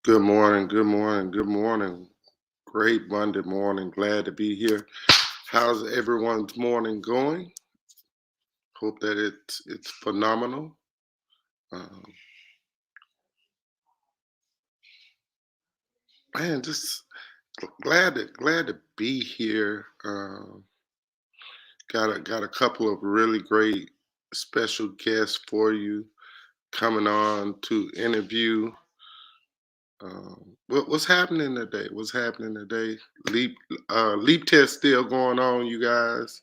Good morning, good morning, good morning. Great Monday morning. Glad to be here. How's everyone's morning going? Hope that it's phenomenal. Um, man, just glad to be here. Got a couple of really great special guests for you coming on to interview. What's happening today? What's happening today? Leap test still going on, you guys.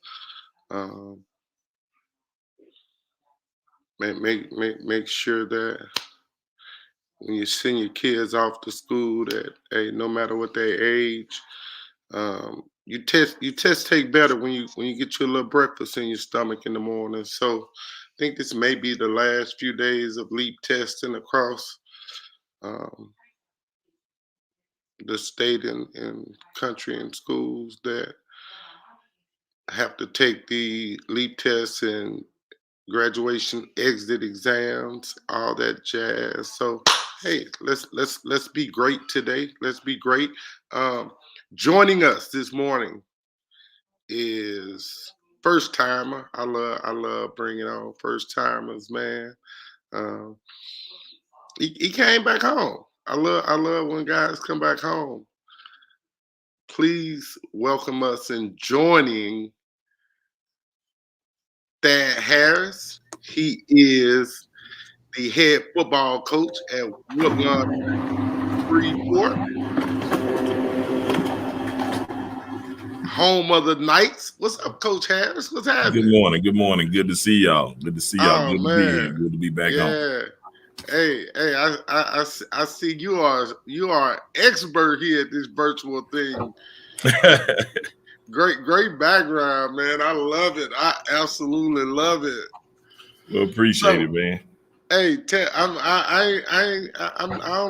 Um, make sure that when you send your kids off to school, that hey, no matter what their age, you test take better when you get your little breakfast in your stomach in the morning. So I think this may be the last few days of leap testing across um, the state and country and schools that have to take the leap tests and graduation exit exams, all that jazz. So hey, let's be great today. Let's be great. Um, Joining us this morning is first timer. I love bringing on first timers, man. Um, he came back home. I love when guys come back home. Please welcome us in joining Thad Harris. He is the head football coach at Woodlawn Freeport, home of the Knights. What's up, Coach Harris? What's Good happening? morning. Good morning. Good to see y'all. Good to see y'all. Oh Good to be here. man, Good to be back home. yeah. Hey, I see you are expert here at this virtual thing. Great background, man. I love it. I absolutely love it. Well, appreciate So, it, man. hey, I don't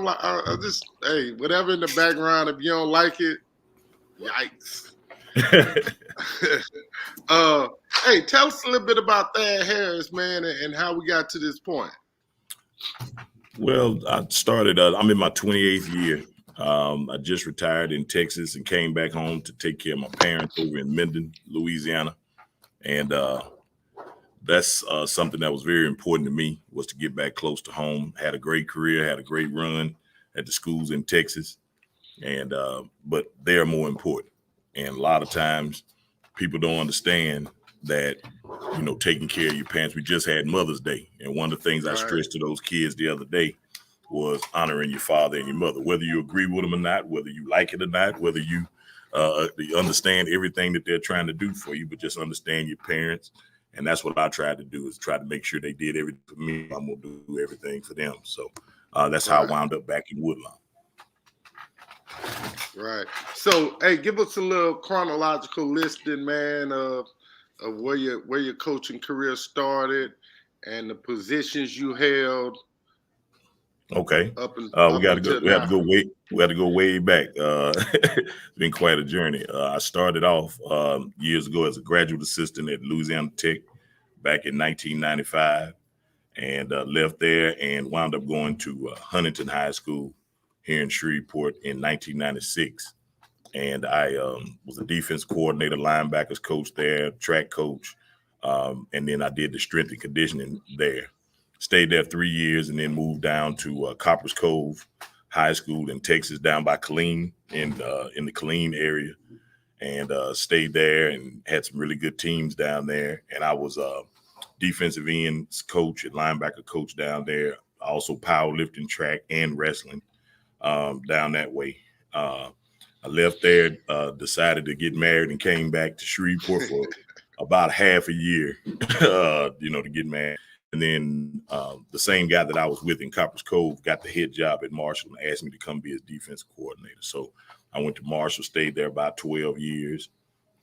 like. I just hey, whatever in the background. If you don't like it, yikes. uh, hey, tell us a little bit about Thad Harris, man, and how we got to this point. Well, I started. I'm in my 28th year. I just retired in Texas and came back home to take care of my parents over in Minden, Louisiana, and that's something that was very important to me was to get back close to home. Had a great career, had a great run at the schools in Texas, and but they're more important. And a lot of times, people don't understand that taking care of your parents. We just had Mother's Day, and one of the things I Right, stressed to those kids the other day was honoring your father and your mother, whether you agree with them or not, whether you like it or not, whether you understand everything that they're trying to do for you, but just understand your parents. And that's what I tried to do is try to make sure they did everything for me. I'm gonna do everything for them. So that's how I right, wound up back in Woodlawn. right. So, hey, give us a little chronological listing, man, of where your coaching career started and the positions you held Okay. We up got to go. until We had to now. go way. We had to go way back. It's been quite a journey. I started off years ago as a graduate assistant at Louisiana Tech back in 1995, and left there and wound up going to Huntington High School here in Shreveport in 1996. And I was a defense coordinator, linebackers coach there, track coach, and then I did the strength and conditioning there. Stayed there 3 years and then moved down to Coppers Cove High School in Texas, down by Killeen in the Killeen area, and stayed there and had some really good teams down there. And I was defensive ends coach and linebacker coach down there. Also powerlifting, track, and wrestling down that way. Uh, I left there, decided to get married, and came back to Shreveport for about half a year, to get married. And then the same guy that I was with in Coppers Cove got the head job at Marshall and asked me to come be his defense coordinator. So I went to Marshall, stayed there about 12 years,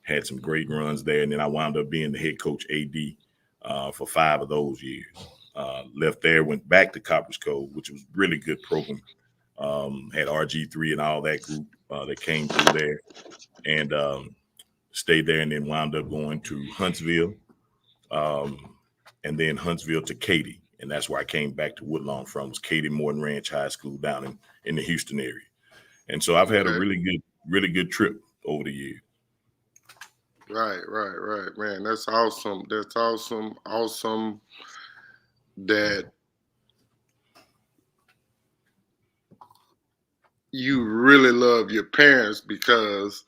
had some great runs there, and then I wound up being the head coach AD for 5 of those years. Left there, went back to Coppers Cove, which was a really good program. Had RG3 and all that group that came through there, and stayed there, and then wound up going to Huntsville, um, and then Huntsville to Katy. and that's where I came back to Woodlawn from, was Katie Morton Ranch High School down in the Houston area. And so I've had a Okay. really good trip over the years. Right. Man, that's awesome. That's awesome. Awesome that you really love your parents, because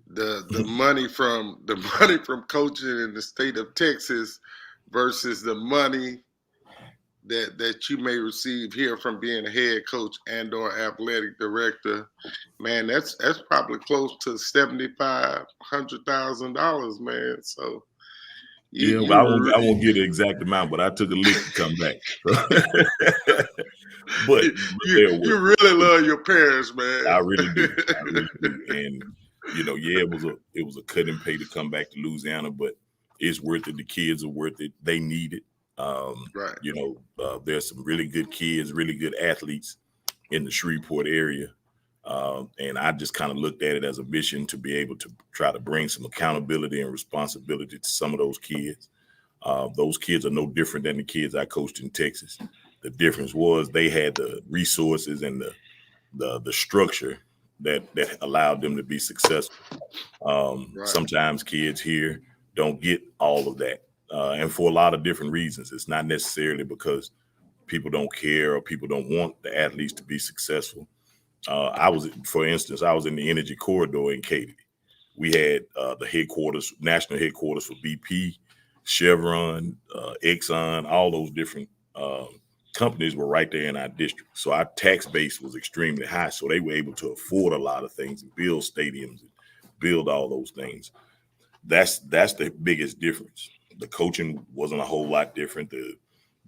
the money from coaching in the state of Texas versus the money that you may receive here from being a head coach and or athletic director, man, that's probably close to $7,500,000, man. So Yeah, you I won't get the exact amount, but I took a lick to come back. but they're you worth it. really love your parents, man. I really do. I really do. And yeah, it was a cut and pay to come back to Louisiana, but it's worth it. The kids are worth it. They need it. Right. There's some really good kids, really good athletes in the Shreveport area. And I just kind of looked at it as a mission to be able to try to bring some accountability and responsibility to some of those kids. Those kids are no different than the kids I coached in Texas. The difference was they had the resources and the structure that allowed them to be successful. Right. Sometimes kids here don't get all of that. And for a lot of different reasons. It's not necessarily because people don't care or people don't want the athletes to be successful. For instance, I was in the Energy Corridor in Katy. We had the national headquarters for BP, Chevron, Exxon, all those different companies were right there in our district. So our tax base was extremely high. So they were able to afford a lot of things and build stadiums and build all those things. That's the biggest difference. The coaching wasn't a whole lot different.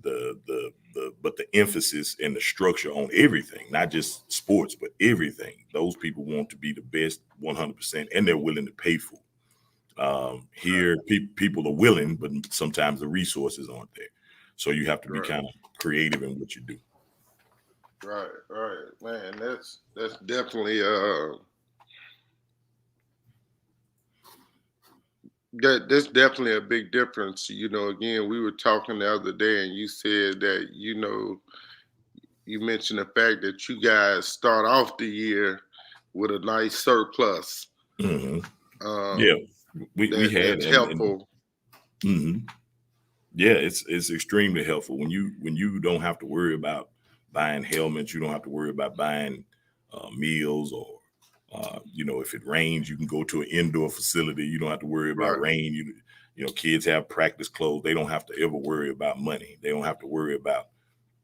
But the emphasis and the structure on everything, not just sports, but everything. Those people want to be the best 100%, and they're willing to pay for it. Here, people are willing, but sometimes the resources aren't there. So you have to be kind of creative in what you do. Right, man. That's definitely that's definitely a big difference. Again, we were talking the other day, and you said that you mentioned the fact that you guys start off the year with a nice surplus. Mm-hmm. Yeah, we had that's helpful. Mm-hmm. Yeah, it's extremely helpful when you don't have to worry about buying helmets. You don't have to worry about buying meals, or if it rains, you can go to an indoor facility. You don't have to worry about rain. Kids have practice clothes. They don't have to ever worry about money. They don't have to worry about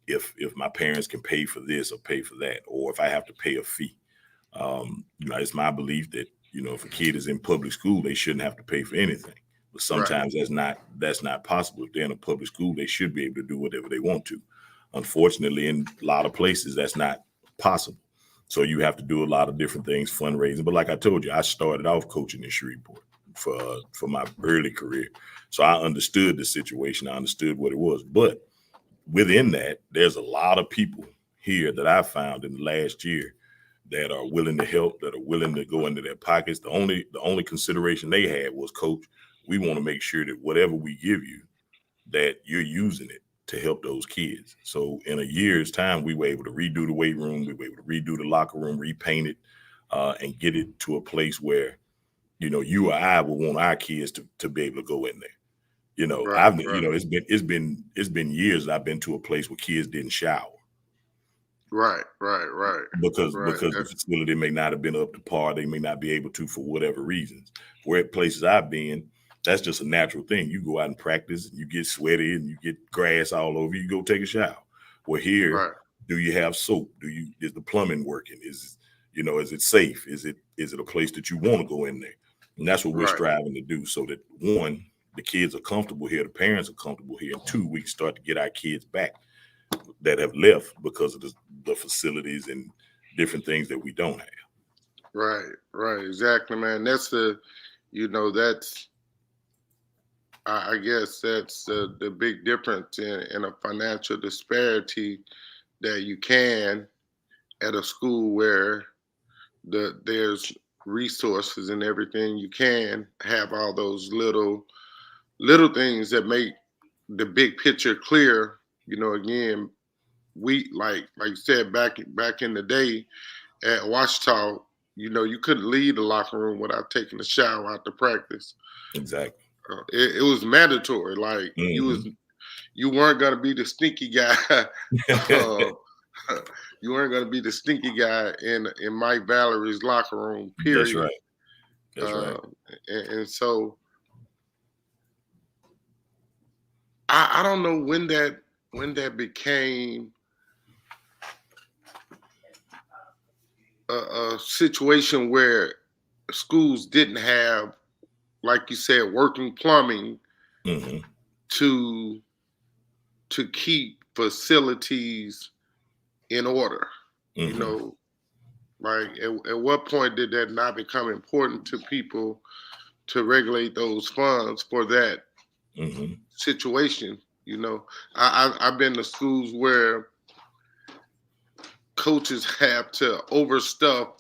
if my parents can pay for this or pay for that, or if I have to pay a fee. It's my belief that if a kid is in public school, they shouldn't have to pay for anything. But sometimes that's not possible. If they're in a public school, they should be able to do whatever they want to. Unfortunately, in a lot of places, that's not possible. So you have to do a lot of different things, fundraising. But like I told you, I started off coaching in Shreveport for my early career. So I understood the situation. I understood what it was. But within that, there's a lot of people here that I found in the last year that are willing to help, that are willing to go into their pockets. The only consideration they had was, Coach, we want to make sure that whatever we give you, that you're using it to help those kids. So in a year's time, we were able to redo the weight room. We were able to redo the locker room, repaint it, and get it to a place where, you or I would want our kids to be able to go in there. It's been years that I've been to a place where kids didn't shower. Right. Because the facility may not have been up to par. They may not be able to for whatever reasons. Where at places I've been, that's just a natural thing. You go out and practice, and you get sweaty, and you get grass all over. You go take a shower. Well, here, do you have soap? Is the plumbing working? Is it safe? Is it a place that you want to go in there? And that's what we're striving to do, so that, one, the kids are comfortable here, the parents are comfortable here, and two, we can start to get our kids back that have left because of the facilities and different things that we don't have. Right, exactly, man. That's I guess that's the big difference in a financial disparity, that you can, at a school where there's resources and everything, you can have all those little things that make the big picture clear again, we like you said back in the day at Washita, you couldn't leave the locker room without taking a shower after practice. Exactly. It was mandatory. Like Mm-hmm. you weren't gonna be the stinky guy. uh, you weren't gonna be the stinky guy in Mike Valerie's locker room. That's Period. right. That's right. And so I don't know when that became a situation where schools didn't have, like you said, working plumbing Mm-hmm. to keep facilities in order. You Mm-hmm. know, like at what point did that not become important to people to regulate those funds for that Mm-hmm. situation? I've been to schools where coaches have to overstuff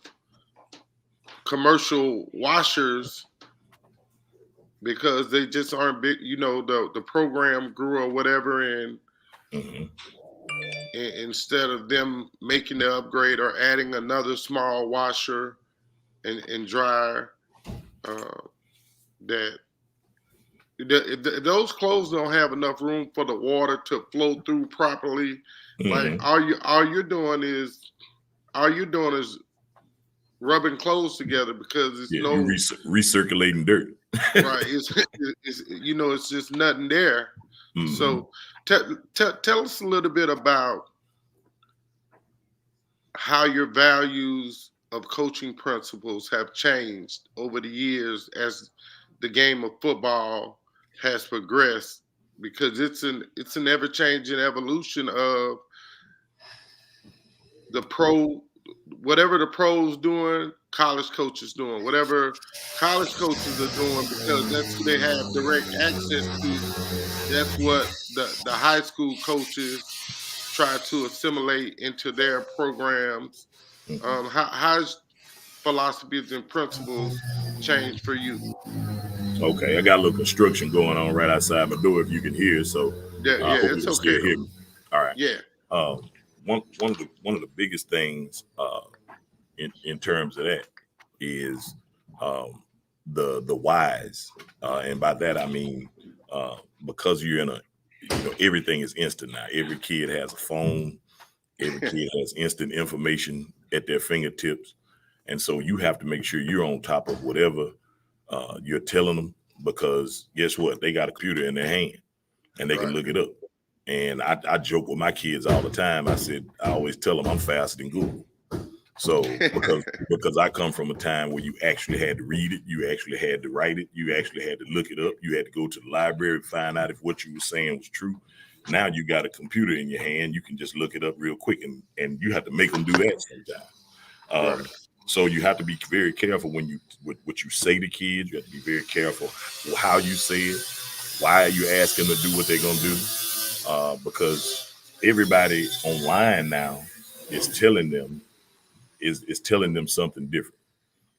commercial washers because they just aren't big. The program grew or whatever, and Mm-hmm. instead of them making the upgrade or adding another small washer and dryer, uh, that those clothes don't have enough room for the water to flow through properly. Like Mm-hmm. all you're doing is rubbing clothes together because it's Yeah, you no recirculating dirt. right. It's just nothing there. Mm-hmm. So tell us a little bit about how your values of coaching principles have changed over the years as the game of football has progressed, because it's an ever changing evolution of the pro, whatever the pros doing, college coaches doing whatever college coaches are doing, because that's who they have direct access to. That's what the high school coaches try to assimilate into their programs. Mm-hmm. How's philosophies and principles change for you? Okay, I got a little construction going on right outside my door. If you can hear, so Yeah, I hope you it's can still okay hear though. me. All right. Yeah, One of the biggest things in terms of that is um, the whys, and by that I mean because you're in a everything is instant now. Every kid has a phone. Every kid has instant information at their fingertips, and so you have to make sure you're on top of whatever you're telling them, because guess what? They got a computer in their hand and they can right, look it up. And I joke with my kids all the time. I always tell them I'm faster than Google. So because I come from a time where you actually had to read it, you actually had to write it, you actually had to look it up, you had to go to the library to find out if what you were saying was true. Now you got a computer in your hand, you can just look it up real quick, and you have to make them do that sometimes. right, So you have to be very careful when what you say to kids. You have to be very careful how you say it. Why are you asking them to do what they're gonna do? Because everybody online now is telling them is telling them something different.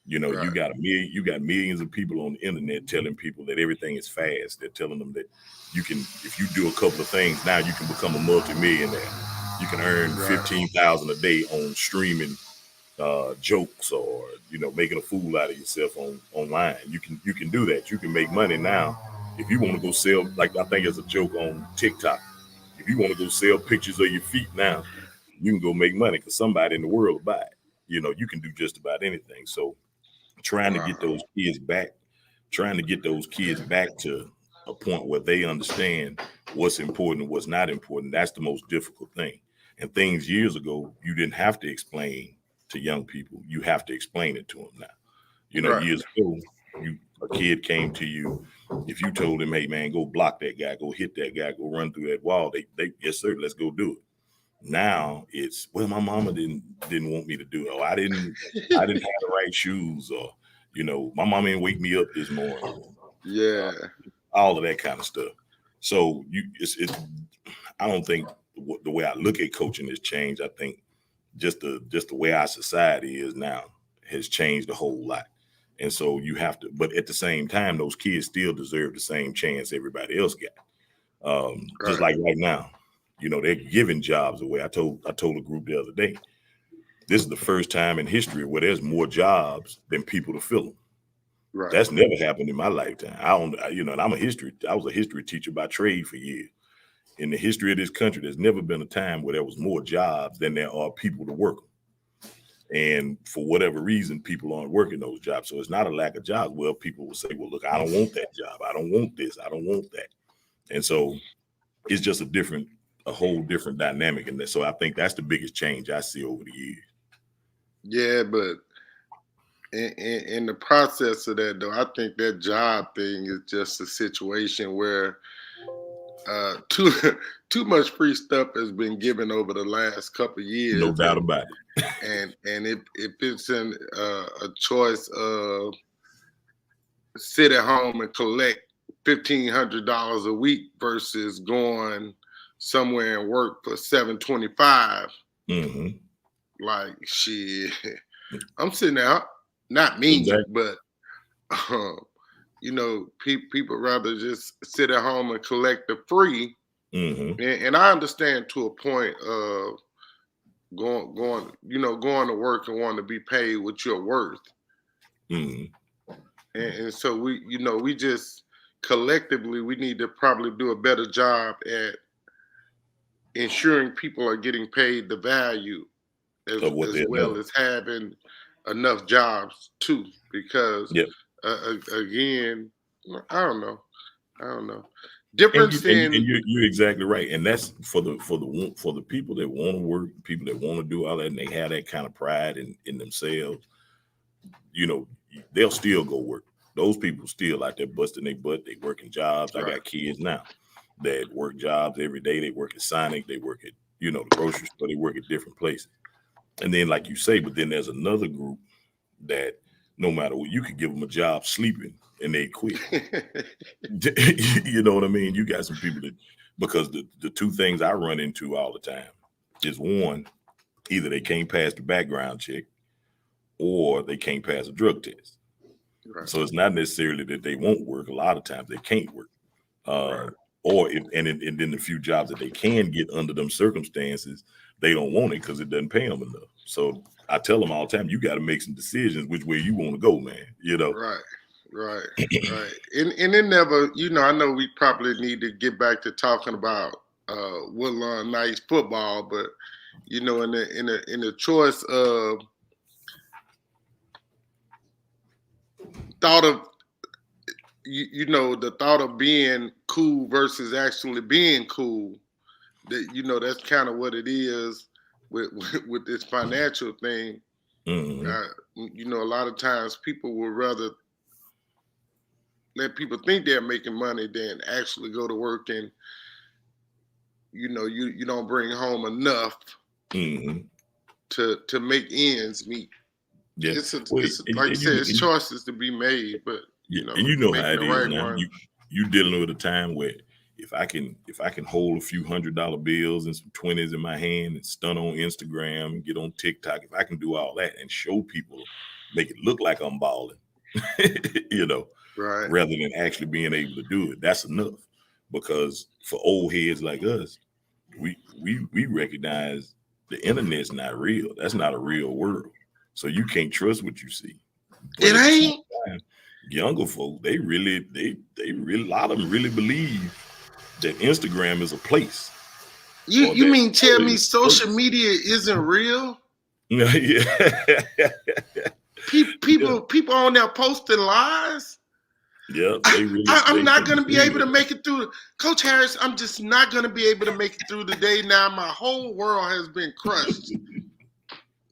You right, got you got millions of people on the internet telling people that everything is fast. They're telling them that you can, if you do a couple of things now, you can become a multimillionaire. You can earn right, 15,000 a day on streaming jokes, or making a fool out of yourself online. You can do that. You can make money now. If you want to go sell, like I think it's a joke on TikTok, if you want to go sell pictures of your feet now, you can go make money because somebody in the world will buy it. You can do just about anything. So trying to get wow, those kids back, trying to get those kids back to a point where they understand what's important and what's not important. That's the most difficult thing. And things years ago, you didn't have to explain to young people. You have to explain it to them now. right, Years ago, a kid came to you. If you told him, "Hey man, go block that guy, go hit that guy, go run through that wall," they yes sir, let's go do it. Now it's, well, my mama didn't want me to do it. Or I didn't have the right shoes, or my mama didn't wake me up this morning. Uh, yeah, all of that kind of stuff. So it's I don't think the way I look at coaching has changed. I think just the way our society is now has changed a whole lot. And so you have to, but at the same time, those kids still deserve the same chance everybody else got. Just right, like right now, You know, they're giving jobs away. I told a group the other day, this is the first time in history where there's more jobs than people to fill them. Right. That's never happened in my lifetime. And I was a history teacher by trade for years. In the history of this country, there's never been a time where there was more jobs than there are people to work them. And for whatever reason, people aren't working those jobs. So it's not a lack of jobs. Well, people will say, well, look, I don't want that job. I don't want this. I don't want that. And so it's just a whole different dynamic in that. So I think that's the biggest change I see over the years. Yeah, but in the process of that, though, I think that job thing is just a situation where too much free stuff has been given over the last couple of years. No doubt about it. And if it's in a choice of sit at home and collect $1,500 a week versus going somewhere and work for $725, like shit, I'm sitting out. Not me, exactly. but you know, people rather just sit at home and collect the free. And I understand to a point of going to work and wanting to be paid what you're worth. And so we just collectively, we need to probably do a better job at ensuring people are getting paid the value as well as having enough jobs too, because again, I don't know. Difference and you're exactly right, and that's for the people that want to work, people that want to do all that, and they have that kind of pride in themselves. You know, they'll still go work. Those people still out there busting their butt. They working jobs. Right. I got kids now that work jobs every day. They work at Sonic. They work at the grocery store. They work at different places. And then, like you say, but then there's another group that no matter what, you could give them a job sleeping and they quit. You know what I mean? You got some people that, because the two things I run into all the time is, one, either they can't pass the background check or they can't pass a drug test. Right. So it's not necessarily that they won't work. A lot of times they can't work. Right. And then the few jobs that they can get under them circumstances, they don't want it because it doesn't pay them enough. So I tell them all the time, you got to make some decisions which way you want to go, man. You know? Right. And it never, I know we probably need to get back to talking about Woodlawn Knights football, but in the choice of thought of the thought of being cool versus actually being cool, that that's kind of what it is with this financial thing. A lot of times people would rather let people think they're making money than actually go to work, and you don't bring home enough to make ends meet. Yeah, it's like I said, it's choices to be made, but and how it is now. You dealing with a time where if I can hold a few $100 bills and some 20s in my hand and stun on Instagram and get on TikTok, if I can do all that and show people, make it look like I'm balling, right, rather than actually being able to do it, that's enough. Because for old heads like us, we recognize the internet's not real. That's not a real world. So you can't trust what you see. But it ain't. Younger folk, they really, a lot of them really believe that Instagram is a place. You mean tell me social media isn't real? Yeah. People on there posting lies. Yeah, I'm not going to be able to make it through. Coach Harris, I'm just not going to be able to make it through the day now. My whole world has been crushed.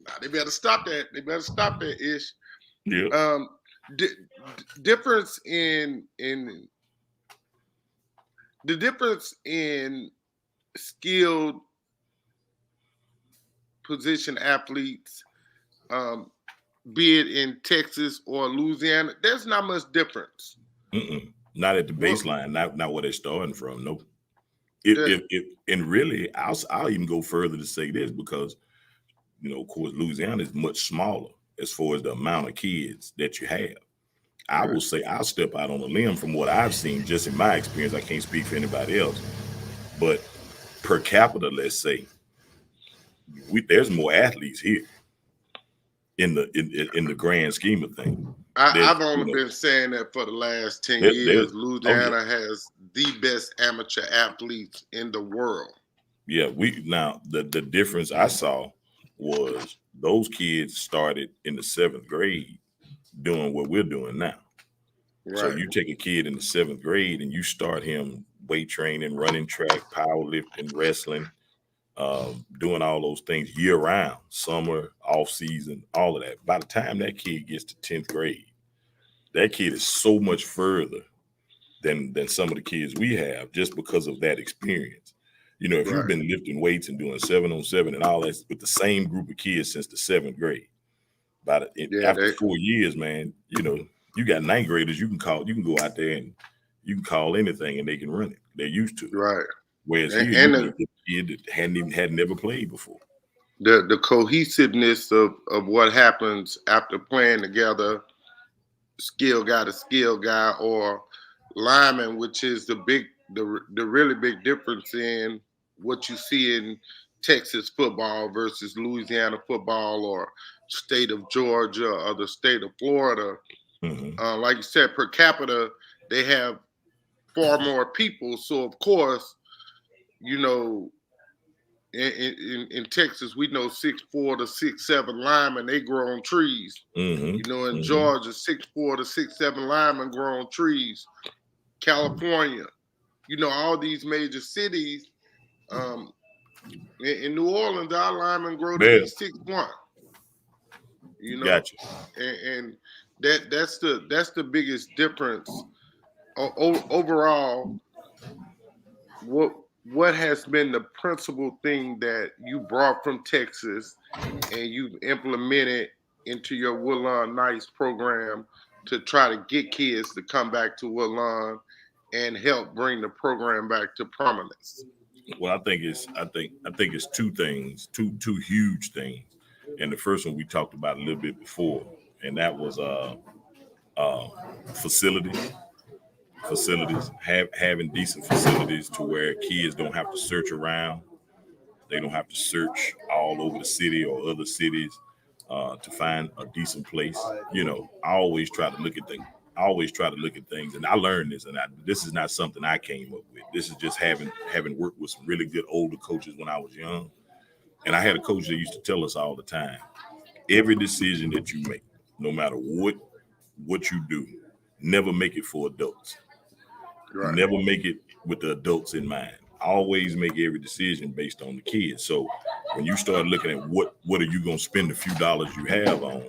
Nah, they better stop that. They better stop that ish. Yeah. Difference in skilled position athletes, be it in Texas or Louisiana, there's not much difference. Not at the baseline, not where they're starting from. No. And really, I'll even go further to say this, because of course, Louisiana is much smaller as far as the amount of kids that you have. I will say, I'll step out on a limb from what I've seen just in my experience. I can't speak for anybody else, but per capita, let's say, there's more athletes here in the grand scheme of things. I've only been saying that for the last 10 years. Louisiana has the best amateur athletes in the world. Yeah, the difference I saw was those kids started in the 7th grade doing what we're doing now. Right. So you take a kid in the 7th grade and you start him weight training, running track, powerlifting, wrestling, doing all those things year round, summer, off season, all of that. By the time that kid gets to 10th grade, that kid is so much further than some of the kids we have just because of that experience. You know, if you've been lifting weights and doing 7-on-7 and all that with the same group of kids since the 7th grade, after 4 years, man, you know, you got 9th graders you can go out there and you can call anything and they can run it. They're used to it. Right. Whereas here, you need a kid that had never played before. The cohesiveness of what happens after playing together, skill guy to skill guy, or lineman, which is the really big difference in what you see in Texas football versus Louisiana football or state of Georgia or the state of Florida. Mm-hmm. Like you said, per capita, they have far more people. So, of course, you know, in Texas, we know 6'4" to 6'7" linemen, they grow on trees. Mm-hmm. You know, in Georgia, 6'4" to 6'7" linemen grow on trees. California, you know, all these major cities. In New Orleans, our linemen grow to be 6'1". You know, gotcha. And that's the biggest difference overall. What has been the principal thing that you brought from Texas and you've implemented into your Woodlawn Knights program to try to get kids to come back to Woodlawn and help bring the program back to prominence? Well, I think it's two things, two huge things. And the first one we talked about a little bit before, and that was facilities, having decent facilities to where kids don't have to search around. They don't have to search all over the city or other cities to find a decent place. You know, I always try to look at things, and I learned this, and this is not something I came up with. This is just having worked with some really good older coaches when I was young. And I had a coach that used to tell us all the time, every decision that you make, no matter what you do, never make it for adults. Right. Never make it with the adults in mind. Always make every decision based on the kids. So when you start looking at what are you going to spend the few dollars you have on,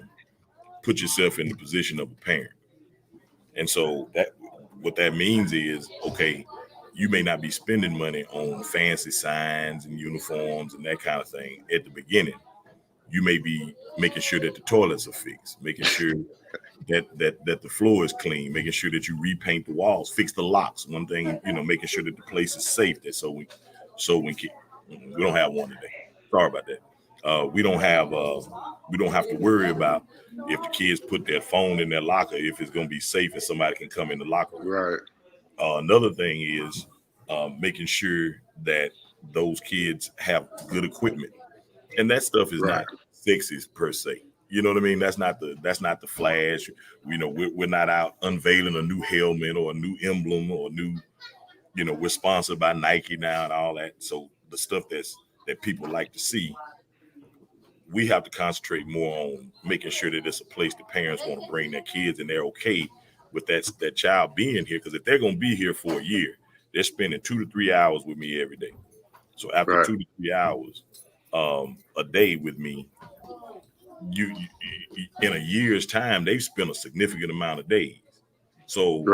put yourself in the position of a parent. And so what that means is, okay, you may not be spending money on fancy signs and uniforms and that kind of thing at the beginning. You may be making sure that the toilets are fixed, making sure that the floor is clean, making sure that you repaint the walls, fix the locks. One thing, you know, making sure that the place is safe. That we don't have one today. Sorry about that. We don't have to worry about if the kids put their phone in their locker, if it's going to be safe and somebody can come in the locker room. Right. Another thing is making sure that those kids have good equipment, and that stuff is not sexist per se. You know what I mean? That's not the flash. You know, we're not out unveiling a new helmet or a new emblem or a new, you know, we're sponsored by Nike now and all that. So the stuff that people like to see, we have to concentrate more on making sure that it's a place that parents want to bring their kids and they're okay with that child being here. Because if they're going to be here for a year, they're spending 2 to 3 hours with me every day. So after 2 to 3 hours a day with me, you in a year's time, they've spent a significant amount of days. So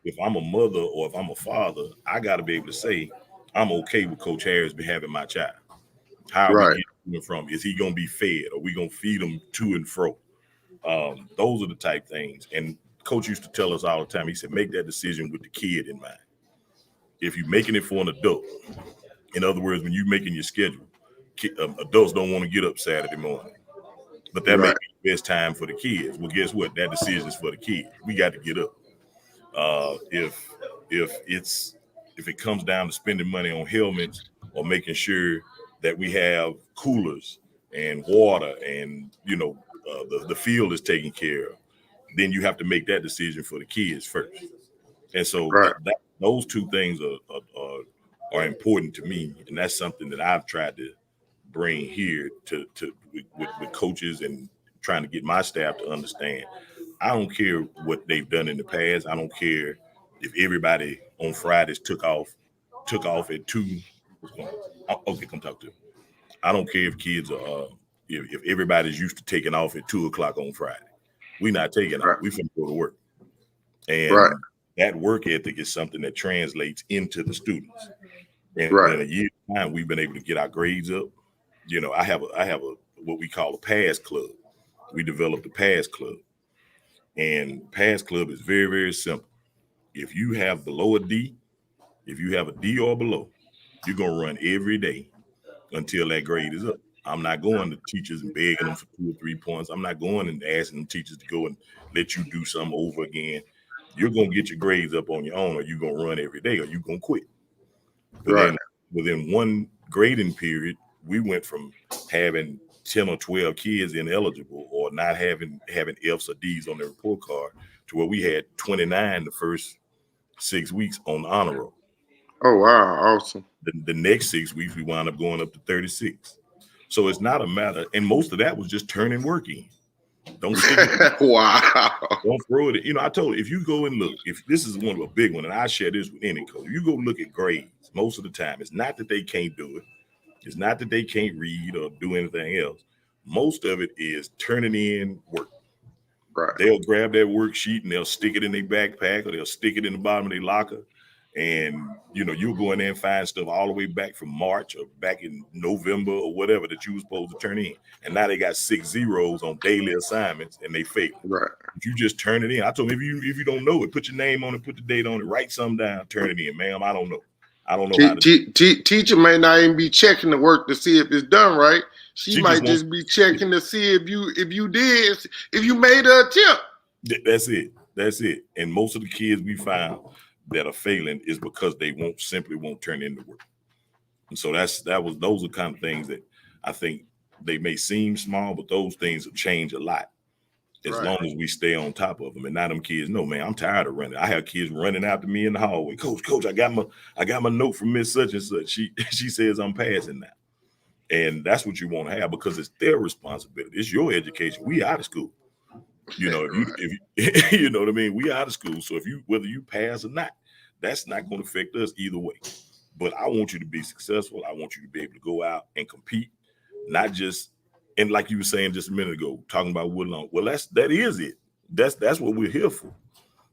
if I'm a mother or if I'm a father, I got to be able to say, I'm okay with Coach Harris be having my child. How are we getting from? Is he going to be fed? Are we going to feed him to and fro? Those are the type things. And Coach used to tell us all the time, he said, make that decision with the kid in mind. If you're making it for an adult, in other words, when you're making your schedule, adults don't want to get up Saturday morning. But that may be the best time for the kids. Well, guess what? That decision is for the kids. We got to get up. If it's if it comes down to spending money on helmets or making sure that we have coolers and water and the field is taken care of, then you have to make that decision for the kids first. And so Right. those two things are important to me, and that's something that I've tried to bring here to with coaches and trying to get my staff to understand. I don't care what they've done in the past. I don't care if everybody on Fridays took off at 2. What's going on? Okay, come talk to me. I don't care if kids are if everybody's used to taking off at 2 o'clock on Friday. We're not taking off. Right. We finna go to work. And Right. that work ethic is something that translates into the students. And Right. in a year's time, we've been able to get our grades up. I have a what we call a pass club. We developed a pass club. And pass club is very, very simple. If you have below a D, if you have a D or below, you're gonna run every day until that grade is up. I'm not going to teachers and begging them for 2 or 3 points. I'm not going and asking them teachers to go and let you do something over again. You're gonna get your grades up on your own, or you're gonna run every day, or you're gonna quit. But Right. then within one grading period, we went from having 10 or 12 kids ineligible or not having F's or D's on their report card to where we had 29 the first 6 weeks on the honor roll. Oh wow, awesome. The next 6 weeks we wound up going up to 36. So it's not a matter, and most of that was just turning work in. Don't stick it. Wow. Don't throw it. I told you, if you go and look, if this is one of a big one, and I share this with any coach, you go look at grades most of the time. It's not that they can't do it. It's not that they can't read or do anything else. Most of it is turning in work. Right. They'll grab that worksheet and they'll stick it in their backpack, or they'll stick it in the bottom of their locker. And you'll go in there and find stuff all the way back from March or back in November or whatever that you were supposed to turn in. And now they got 6 zeros on daily assignments and they fail. Right. If you just turn it in, I told them, if you don't know it, put your name on it, put the date on it, write something down, turn it in, ma'am. I don't know. I don't know how to Teacher may not even be checking the work to see if it's done right. She might just be checking to see if you made an attempt. That's it. And most of the kids we found that are failing is because they simply won't turn in the work. And so those are kind of things that I think they may seem small, but those things will change a lot as Right. long as we stay on top of them. And now them kids know, man, I'm tired of running. I have kids running after me in the hallway. Coach, I got my note from Miss Such and Such. She says I'm passing now. And that's what you want to have, because it's their responsibility. It's your education. We out of school. If you know what I mean, we out of school. So whether you pass or not, that's not going to affect us either way. But I want you to be successful. I want you to be able to go out and compete, not just, and like you were saying just a minute ago, talking about Woodlawn. Well, that is it. That's what we're here for.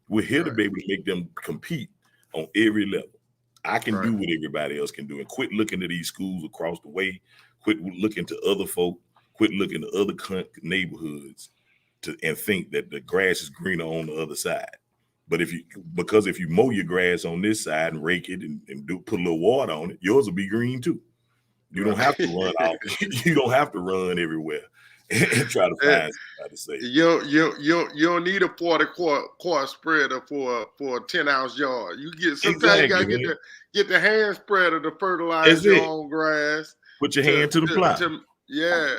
We're here to be able to make them compete on every level. I can do what everybody else can do, and quit looking at these schools across the way. Quit looking to other folk. Quit looking to other neighborhoods and think that the grass is greener on the other side. But if you mow your grass on this side and rake it and put a little water on it, yours will be green too. You don't have to run out. You don't have to run everywhere and try to find somebody to say. You don't need a 40-quart spreader for a 10-ounce yard. Sometimes you gotta get the hand spreader to fertilize your own grass. Put your hand to the plow. Yeah,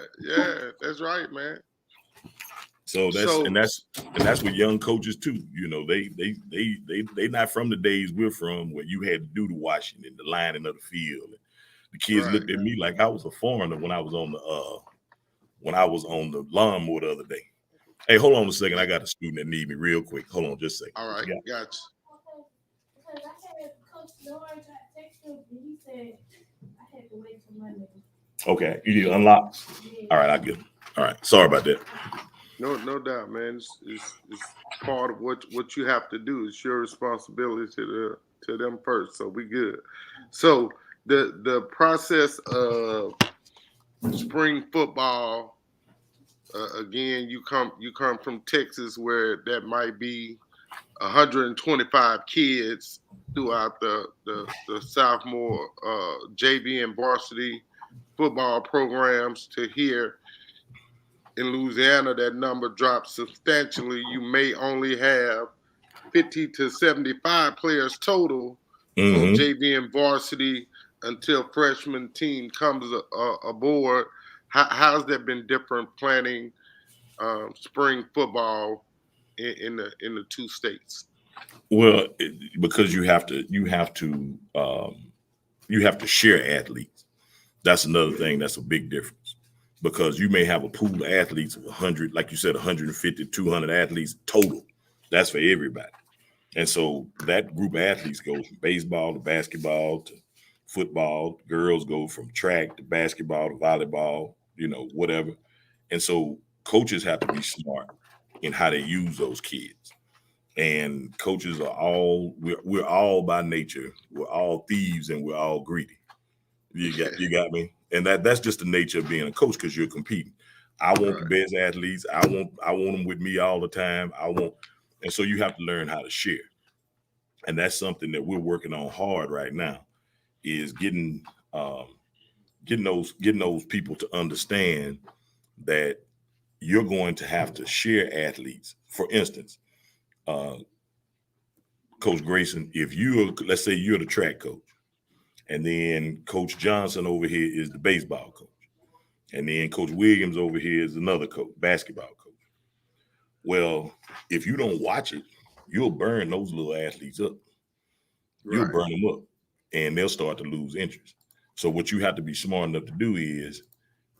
that's right, man. So that's with young coaches too. They not from the days we're from, where you had to do the washing and the lining of the field. The kids looked at me like I was a foreigner when I was on the lawnmower the other day. Hey, hold on a second. I got a student that need me real quick. Hold on just a second. All right, gotcha. Because I had Coach George text him and he said I had to wait till Monday. Okay, you need to unlock. Yeah. All right, I get it. All right, sorry about that. No doubt, man. It's part of what you have to do. It's your responsibility to them first. So we good. So the process of spring football, again, you come from Texas, where that might be 125 kids throughout the sophomore JV and varsity football programs, to here in Louisiana that number drops substantially. You may only have 50 to 75 players total Mm-hmm. JV and varsity until freshman team comes aboard. How's that been different planning spring football in the two states? Well, because you have to share athletes. That's another thing. That's a big difference because you may have a pool of athletes of 100, like you said, 150, 200 athletes total. That's for everybody. And so that group of athletes goes from baseball to basketball to football. Girls go from track to basketball to volleyball, whatever. And so coaches have to be smart in how they use those kids. And coaches are we're all by nature, we're all thieves and we're all greedy. You got me? And that's just the nature of being a coach because you're competing. I want the best athletes. I want them with me all the time. And so you have to learn how to share. And that's something that we're working on hard right now is getting those people to understand that you're going to have to share athletes. For instance, Coach Grayson, if let's say you're the track coach, and then Coach Johnson over here is the baseball coach, and then Coach Williams over here is another coach, basketball coach. Well, if you don't watch it, you'll burn those little athletes up. You'll burn them up, and they'll start to lose interest. So what you have to be smart enough to do is,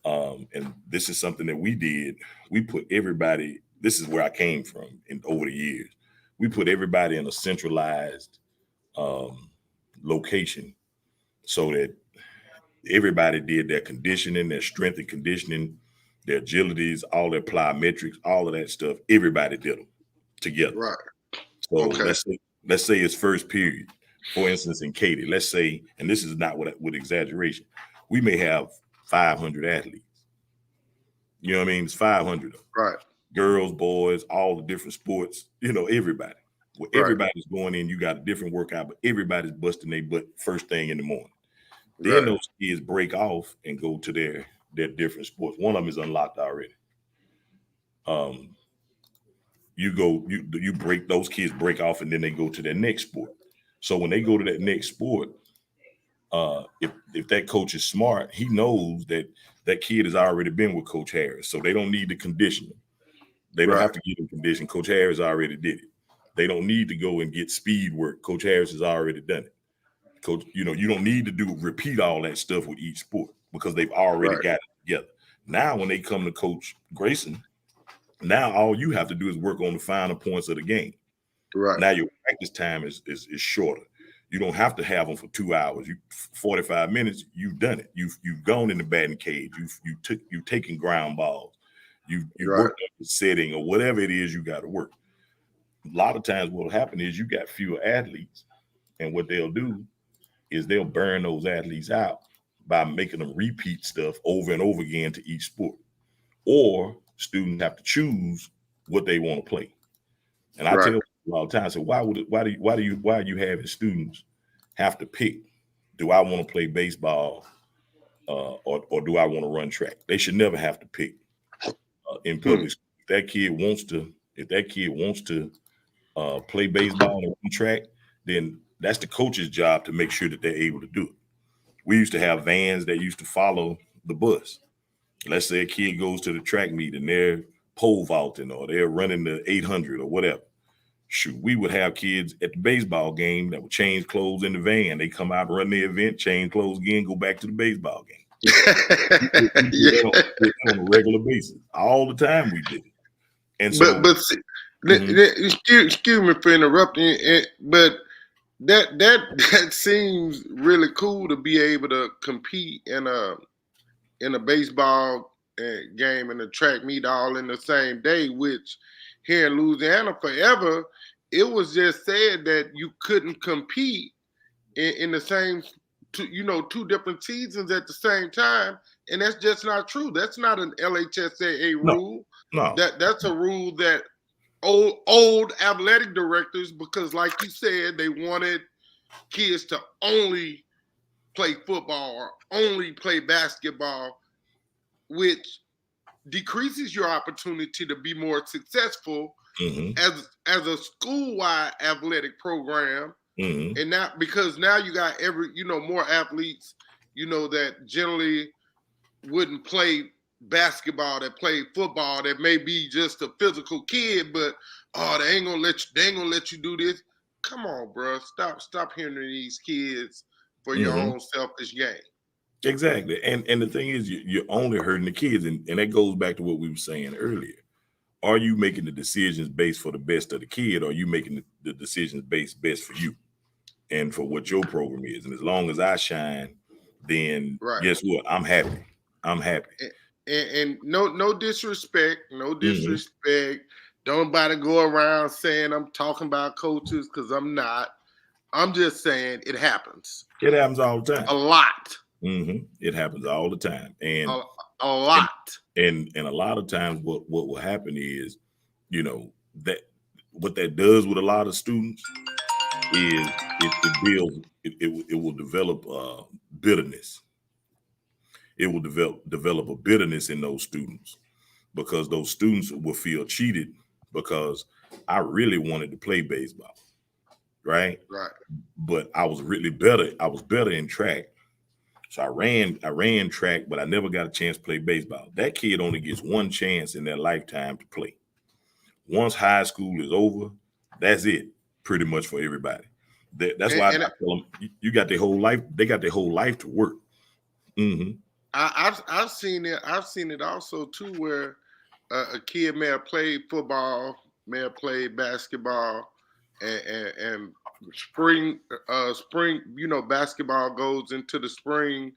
and this is something that we did, we put everybody, this is where I came from over the years. We put everybody in a centralized location so that everybody did their conditioning, their strength and conditioning, their agilities, all their plyometrics, all of that stuff. Everybody did them together. Right. So let's say it's first period. For instance, in Katy, let's say, and this is not with exaggeration, we may have 500 athletes. You know what I mean? It's 500 of them. Right. Girls, boys, all the different sports, everybody. Well, everybody's going in, you got a different workout, but everybody's busting their butt first thing in the morning. Then those kids break off and go to their different sports. One of them is unlocked already. You break, those kids break off and then they go to their next sport. So when they go to that next sport, if that coach is smart, he knows that kid has already been with Coach Harris. So they don't need to condition him. They don't have to get him conditioned. Coach Harris already did it. They don't need to go and get speed work. Coach Harris has already done it. Coach, you don't need to repeat all that stuff with each sport because they've already got it together. Now, when they come to Coach Grayson, now all you have to do is work on the finer points of the game. Right. Now your practice time is shorter. You don't have to have them for 2 hours. 45 minutes, you've done it. You've gone in the batting cage. You've taken ground balls. You worked on the setting or whatever it is you got to work. A lot of times what will happen is you got fewer athletes, and what they'll do is they'll burn those athletes out by making them repeat stuff over and over again to each sport. Or students have to choose what they want to play. And I tell people all the time, so why are you having students have to pick? Do I want to play baseball or do I want to run track? They should never have to pick in public school. If that kid wants to play baseball and run track, then that's the coach's job to make sure that they're able to do it. We used to have vans that used to follow the bus. Let's say a kid goes to the track meet and they're pole vaulting or they're running the 800 or whatever. Shoot, we would have kids at the baseball game that would change clothes in the van. They come out, run the event, change clothes again, go back to the baseball game. On a regular basis. All the time we did it. And so, but excuse me for interrupting, but that seems really cool to be able to compete in a baseball game and a track meet all in the same day, which here in Louisiana forever, it was just said that you couldn't compete in the same, two different seasons at the same time. And that's just not true. That's not an LHSAA rule. No. That's a rule that old athletic directors, because like you said, they wanted kids to only play football or only play basketball, which decreases your opportunity to be more successful as a school-wide athletic program Mhm. And now, because now you got more athletes, that generally wouldn't play basketball, that play football, that may be just a physical kid, but they ain't gonna let you do this. Come on, bro. Stop hindering these kids for your Mhm. own selfish gain. Exactly. And the thing is, you're only hurting the kids, and that goes back to what we were saying earlier. Are you making the decisions based for the best of the kid, or are you making the decisions based best for you and for what your program is? And as long as I shine, then Right. guess what? I'm happy. I'm happy. And no disrespect, no Mhm. disrespect. Don't nobody go around saying I'm talking about coaches, because I'm not. I'm just saying it happens It happens all the a time. lot, It happens all the time, a, and a and lot. and a lot of times, what will happen is, that what that does with a lot of students is it builds it will develop bitterness. It will develop a bitterness in those students because those students will feel cheated because I really wanted to play baseball, right? Right. But I was really better. I was better in track. So I ran track, but I never got a chance to play baseball. That kid only gets one chance in their lifetime to play. Once high school is over, that's it, pretty much for everybody. That's why I And tell them, you got their whole life. They got their whole life to work. Hmm. I've seen it. I've seen it also too, where a kid may have played football, may have played basketball, and spring, basketball goes into the spring.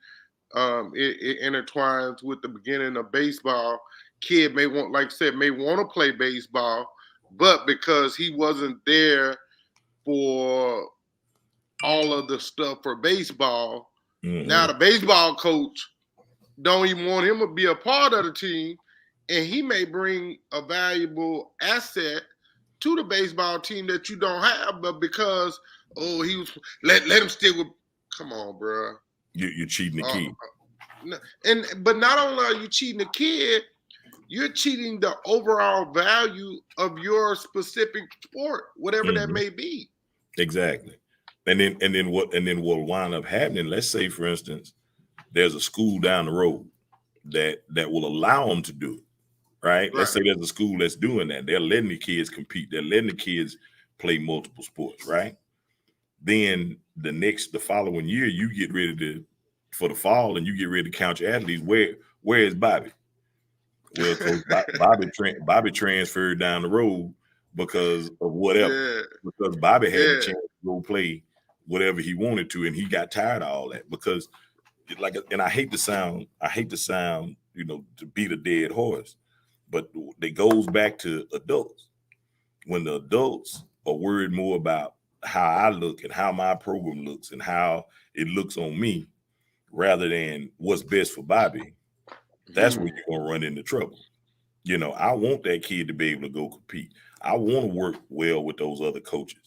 It intertwines with the beginning of baseball. Kid may want, like I said, may want to play baseball, but because he wasn't there for all of the stuff for baseball, now Hmm. the baseball coach don't even want him to be a part of the team, and he may bring a valuable asset to the baseball team that you don't have, but because he was let him stick with. Come on, bro. You're cheating the Uh, kid. but not only are you cheating the kid, you're cheating the overall value of your specific sport, whatever that Hmm. may be. Exactly. And then what will wind up happening? Let's say, for instance, there's a school down the road that will allow them to do it. Right? Let's Right. say there's a school that's doing that. They're letting the kids compete. They're letting the kids play multiple sports. Right? Then the following year, you get ready for the fall, and you get ready to count your athletes. Where is Bobby? Well, Coach Bobby transferred down the road because of whatever. Yeah. Because Bobby had the Yeah. chance to go play whatever he wanted to, and he got tired of all that because, and I hate to sound, to beat a dead horse, but it goes back to adults. When the adults are worried more about how I look and how my program looks and how it looks on me rather than what's best for Bobby, that's where Hmm. you're gonna run into trouble. I want that kid to be able to go compete. I want to work well with those other coaches.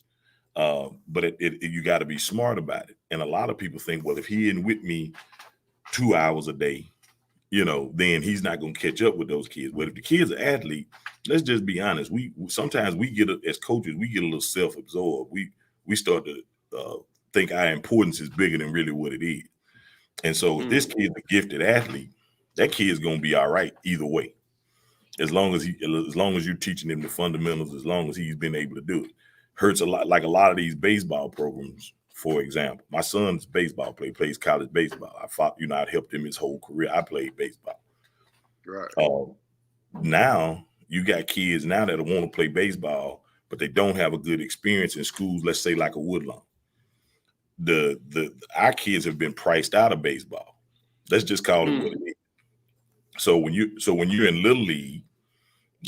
But you got to be smart about it. And a lot of people think, well, if he isn't with me 2 hours a day, then he's not going to catch up with those kids. But if the kid's an athlete, let's just be honest. We sometimes as coaches, we get a little self-absorbed. We start to think our importance is bigger than really what it is. And so if this Hmm. kid's a gifted athlete, that kid's going to be all right either way. As long as you're teaching him the fundamentals, as long as he's been able to do it. Hurts a lot, like a lot of these baseball programs, for example. My son's baseball plays college baseball. I helped him his whole career. I played baseball. Right. Now you got kids now that want to play baseball, but they don't have a good experience in schools, let's say like a Woodlawn. Our kids have been priced out of baseball. Let's just call it what it Hmm. is. So when you're in Little League,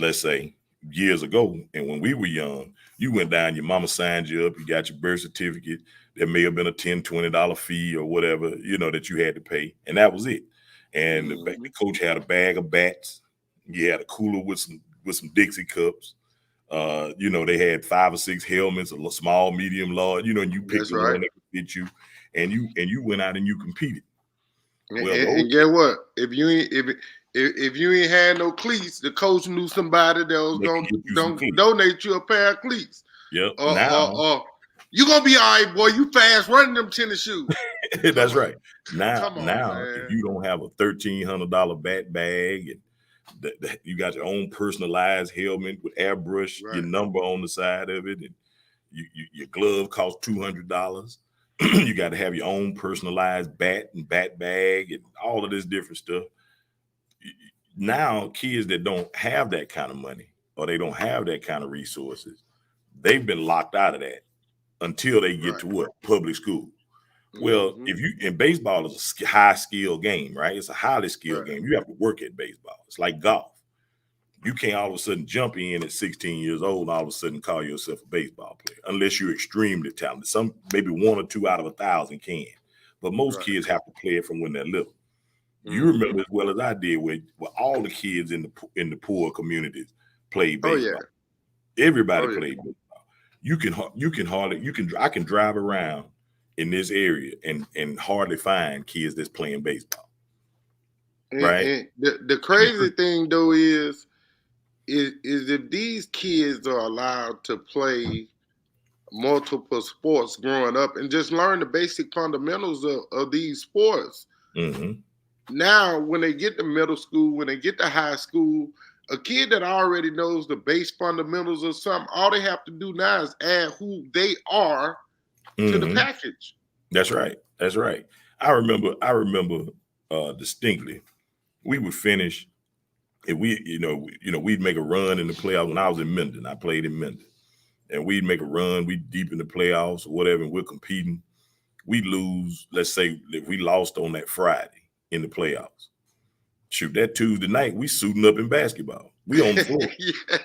let's say years ago, and when we were young, you went down, your mama signed you up, you got your birth certificate. There may have been a $10-$20 fee or whatever, that you had to pay, and that was it. And the Hmm. coach had a bag of bats. You had a cooler with some Dixie cups. They had 5 or 6 helmets, a small, medium, large. And you picked That's the right. one that could fit you, and you went out and you competed. And, Well, and, those and get what? If you ain't had no cleats, the coach knew somebody that was they can gonna get you some don't cleats. donate you a pair of cleats. Yep. Or Now, or or, You gonna be all right, boy. You fast running them tennis shoes. That's on. right. Now, Come on, if man. you don't have a $1,300 bat bag and you got your own personalized helmet with airbrush, your Right. number on the side of it, and your glove costs $200. You got to have your own personalized bat and bat bag and all of this different stuff. Now, kids that don't have that kind of money or they don't have that kind of resources, they've been locked out of that until they get Right. to what? Public school. Well, Mhm. if you in baseball is a high skill game, right? It's a highly skilled Right. game. You have to work at baseball. It's like golf. You can't all of a sudden jump in at 16 years old and all of a sudden call yourself a baseball player unless you're extremely talented. Some maybe 1 or 2 out of 1,000 can, but most Right. kids have to play it from when they're little. You Mhm. remember as well as I did where all the kids in the poor communities played Oh baseball. yeah. Everybody Oh, yeah. played baseball. I can drive around in this area and hardly find kids that's playing baseball. Right. And the crazy thing though is if these kids are allowed to play multiple sports growing up and just learn the basic fundamentals of these sports. Mm-hmm. Now, when they get to middle school, when they get to high school, a kid that already knows the base fundamentals of something, all they have to do now is add who they are to the Mm-hmm. package. That's right. That's right. I remember distinctly. We would finish and we'd make a run in the playoffs when I was in Mendon. I played in Mendon. And we'd make a run, we deep in the playoffs or whatever, and we're competing. We'd lose, let's say if we lost on that Friday in the playoffs. Shoot, that Tuesday night, we suiting up in basketball. We on the floor. Yeah.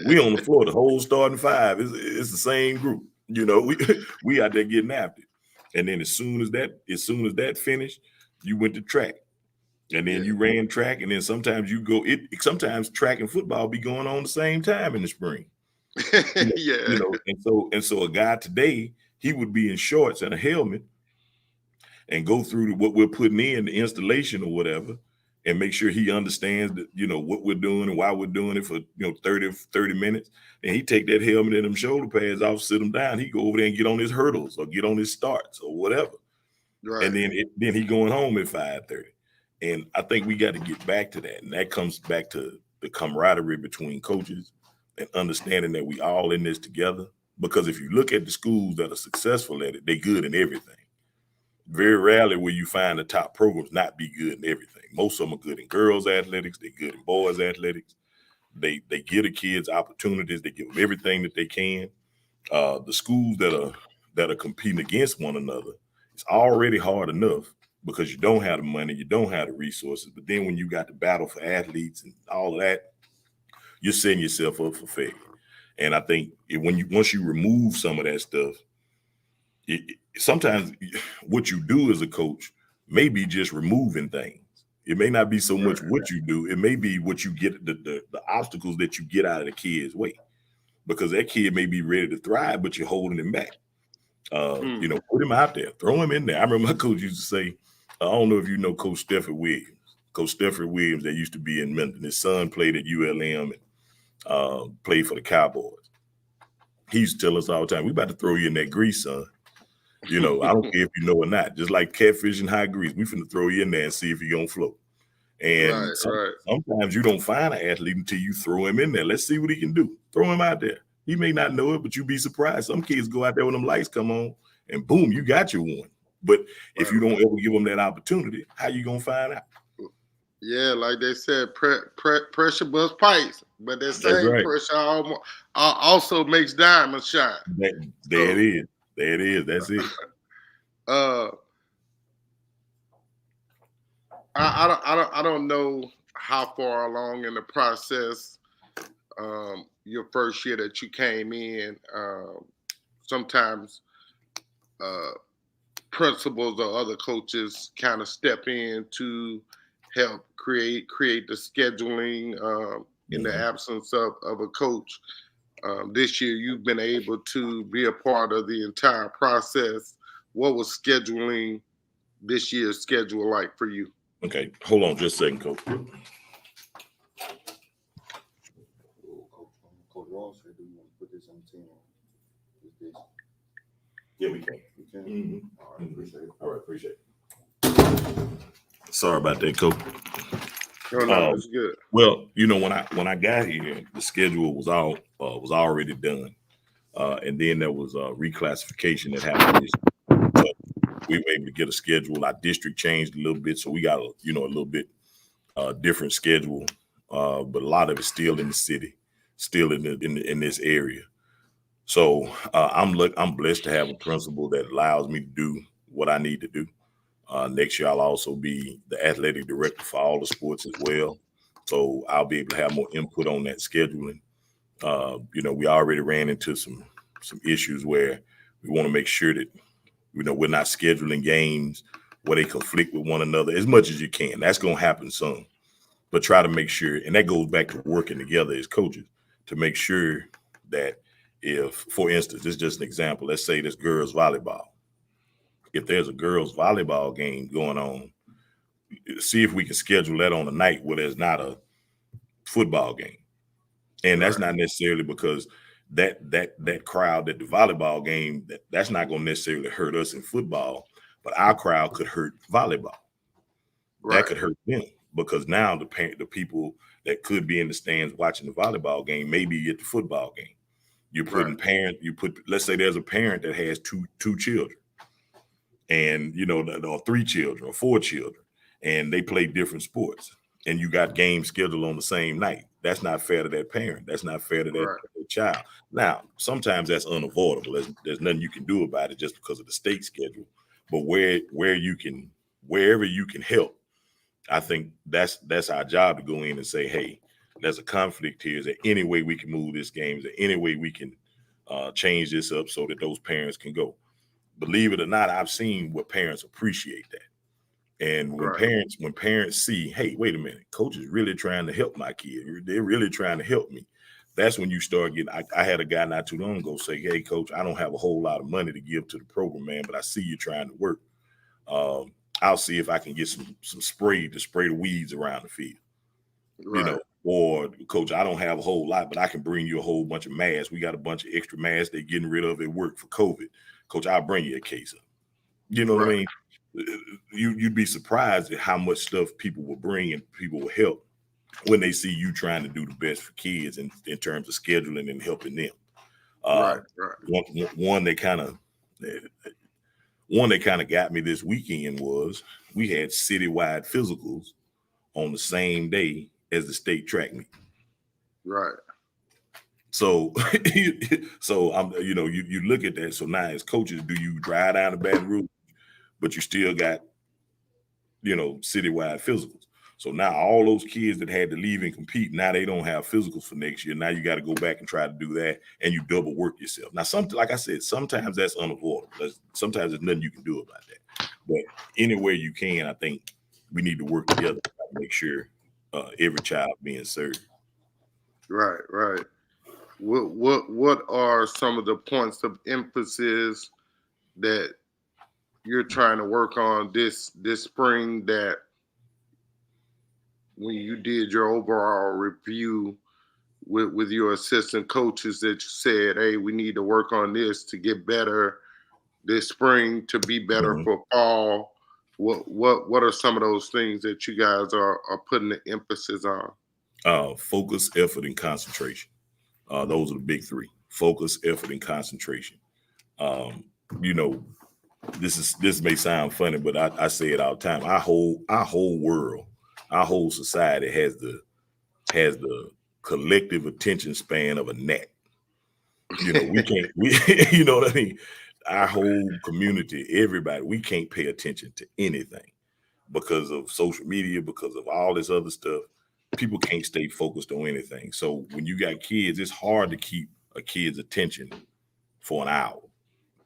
We on the floor, the whole starting five. It's the same group. We out there getting after it. And then as soon as that finished, you went to track. And then you ran track, and then sometimes sometimes track and football be going on the same time in the spring. Yeah. And so a guy today, he would be in shorts and a helmet and go through what we're putting in the installation or whatever and make sure he understands that, what we're doing and why we're doing it for 30 minutes. And he take that helmet and them shoulder pads off, sit him down. He go over there and get on his hurdles or get on his starts or whatever. Right. And then he going home at 5:30. And I think we got to get back to that. And that comes back to the camaraderie between coaches and understanding that we all in this together. Because if you look at the schools that are successful at it, they good in everything. Very rarely will you find the top programs not be good in everything. Most of them are good in girls athletics. They're good in boys athletics. They give the kids opportunities. They give them everything that they can. The schools that are competing against one another, it's already hard enough because you don't have the money, you don't have the resources. But then when you got to battle for athletes and all of that, you're setting yourself up for failure. And I think once you remove some of that stuff, sometimes what you do as a coach may be just removing things. It may not be so much what you do. It may be what you get, the obstacles that you get out of the kid's way. Because that kid may be ready to thrive, but you're holding him back. Put him out there, throw him in there. I remember my coach used to say, I don't know if you know Coach Stefford Williams. Coach Stefford Williams, that used to be in Mendon. His son played at ULM and played for the Cowboys. He used to tell us all the time, we about to throw you in that grease, son. I don't care if you know or not. Just like catfish and high grease, we finna throw you in there and see if you're gonna float. And sometimes you don't find an athlete until you throw him in there. Let's see what he can do. Throw him out there. He may not know it, but you'd be surprised. Some kids go out there when them lights come on and boom, you got your one. But if you don't ever give them that opportunity, how you going to find out? Yeah, like they said, pressure busts pipes, but that same pressure also makes diamonds shine. There it is. That's it. I don't know how far along in the process your first year that you came in. Sometimes principals or other coaches kind of step in to help create the scheduling in the absence of a coach. This year, you've been able to be a part of the entire process. What was scheduling this year's schedule like for you? Okay, hold on just a second, Coach. Coach Ross said, "Do you want to put this on the team?" Yeah, we can. We can. Mhm. All right, appreciate it. All right, appreciate it. Sorry about that, Coach. No, it's good. Well, when I got here, the schedule was already done, and then there was a reclassification that happened. So we were able to get a schedule. Our district changed a little bit, so we got a little bit different schedule, but a lot of it's still in the city, still in this area. So I'm blessed to have a principal that allows me to do what I need to do. Next year, I'll also be the athletic director for all the sports as well. So I'll be able to have more input on that scheduling. We already ran into some issues where we want to make sure that we're not scheduling games where they conflict with one another as much as you can. That's going to happen some, but try to make sure, and that goes back to working together as coaches to make sure that if, for instance, this is just an example, let's say this girls volleyball. If there's a girls volleyball game going on, see if we can schedule that on a night where there's not a football game. And that's not necessarily because that crowd at the volleyball game, that's not going to necessarily hurt us in football, but our crowd could hurt volleyball. That could hurt them because now the people that could be in the stands watching the volleyball game may be at the football game. You're putting let's say there's a parent that has two children, and or 3 children or 4 children, and they play different sports, and you got games scheduled on the same night. That's not fair to that parent. That's not fair to that child. Now, sometimes that's unavoidable. There's nothing you can do about it just because of the state schedule. But wherever you can help, I think that's our job to go in and say, hey, there's a conflict here. Is there any way we can move this game? Is there any way we can change this up so that those parents can go? Believe it or not, I've seen where parents appreciate that. And when parents see, hey, wait a minute, coach is really trying to help my kid. They're really trying to help me. That's when you start getting, I had a guy not too long ago say, hey, coach, I don't have a whole lot of money to give to the program, man, but I see you trying to work. I'll see if I can get some spray to spray the weeds around the field. Or coach, I don't have a whole lot, but I can bring you a whole bunch of masks. We got a bunch of extra masks they're getting rid of at work for COVID. Coach, I'll bring you a case of. You know what I mean? You'd be surprised at how much stuff people will bring and people will help when they see you trying to do the best for kids in terms of scheduling and helping them. One that kind of got me this weekend was we had citywide physicals on the same day as the state track meet. So, I'm, you look at that. So now as coaches, do you drive down to Baton Rouge, but you still got, citywide physicals. So now all those kids that had to leave and compete, now they don't have physicals for next year. Now you got to go back and try to do that, and you double work yourself. Now, like I said, sometimes that's unavoidable. Sometimes there's nothing you can do about that. But anywhere you can, I think we need to work together to make sure every child being served. Right. What are some of the points of emphasis that you're trying to work on this spring, that when you did your overall review with your assistant coaches that you said, hey, we need to work on this to get better this spring, to be better for fall? What are some of those things that you guys are putting the emphasis on? Focus, effort, and concentration. Those are the big 3: focus, effort, and concentration. This may sound funny, but I say it all the time. Our whole world, our whole society has the collective attention span of a gnat. You know what I mean? Our whole community, everybody, we can't pay attention to anything because of social media, because of all this other stuff. People can't stay focused on anything. So when you got kids, it's hard to keep a kid's attention for an hour,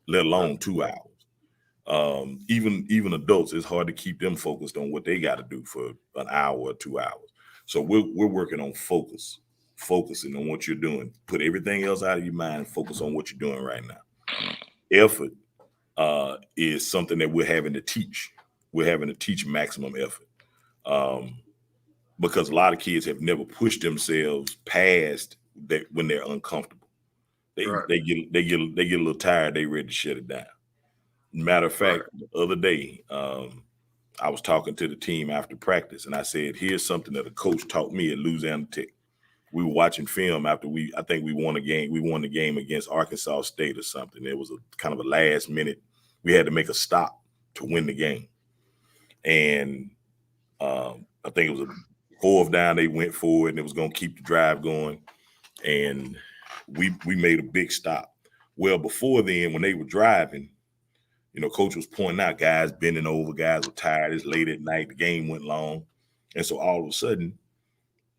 let alone 2 hours. Even adults, it's hard to keep them focused on what they got to do for an hour or 2 hours. So we're working on focusing on what you're doing. Put everything else out of your mind and focus on what you're doing right now. Effort is something that we're having to teach. We're having to teach maximum effort. Because a lot of kids have never pushed themselves past that when they're uncomfortable. They get a little tired, they ready to shut it down. Matter of fact, the other day, I was talking to the team after practice, and I said, "Here's something that a coach taught me at Louisiana Tech." We were watching film after I think we won a game. We won the game against Arkansas State or something. It was a kind of a last minute. We had to make a stop to win the game, and I think it was a fourth down. They went for it, and it was going to keep the drive going. And we made a big stop. Well, before then, when they were driving, coach was pointing out guys bending over, guys were tired. It's late at night. The game went long. And so all of a sudden,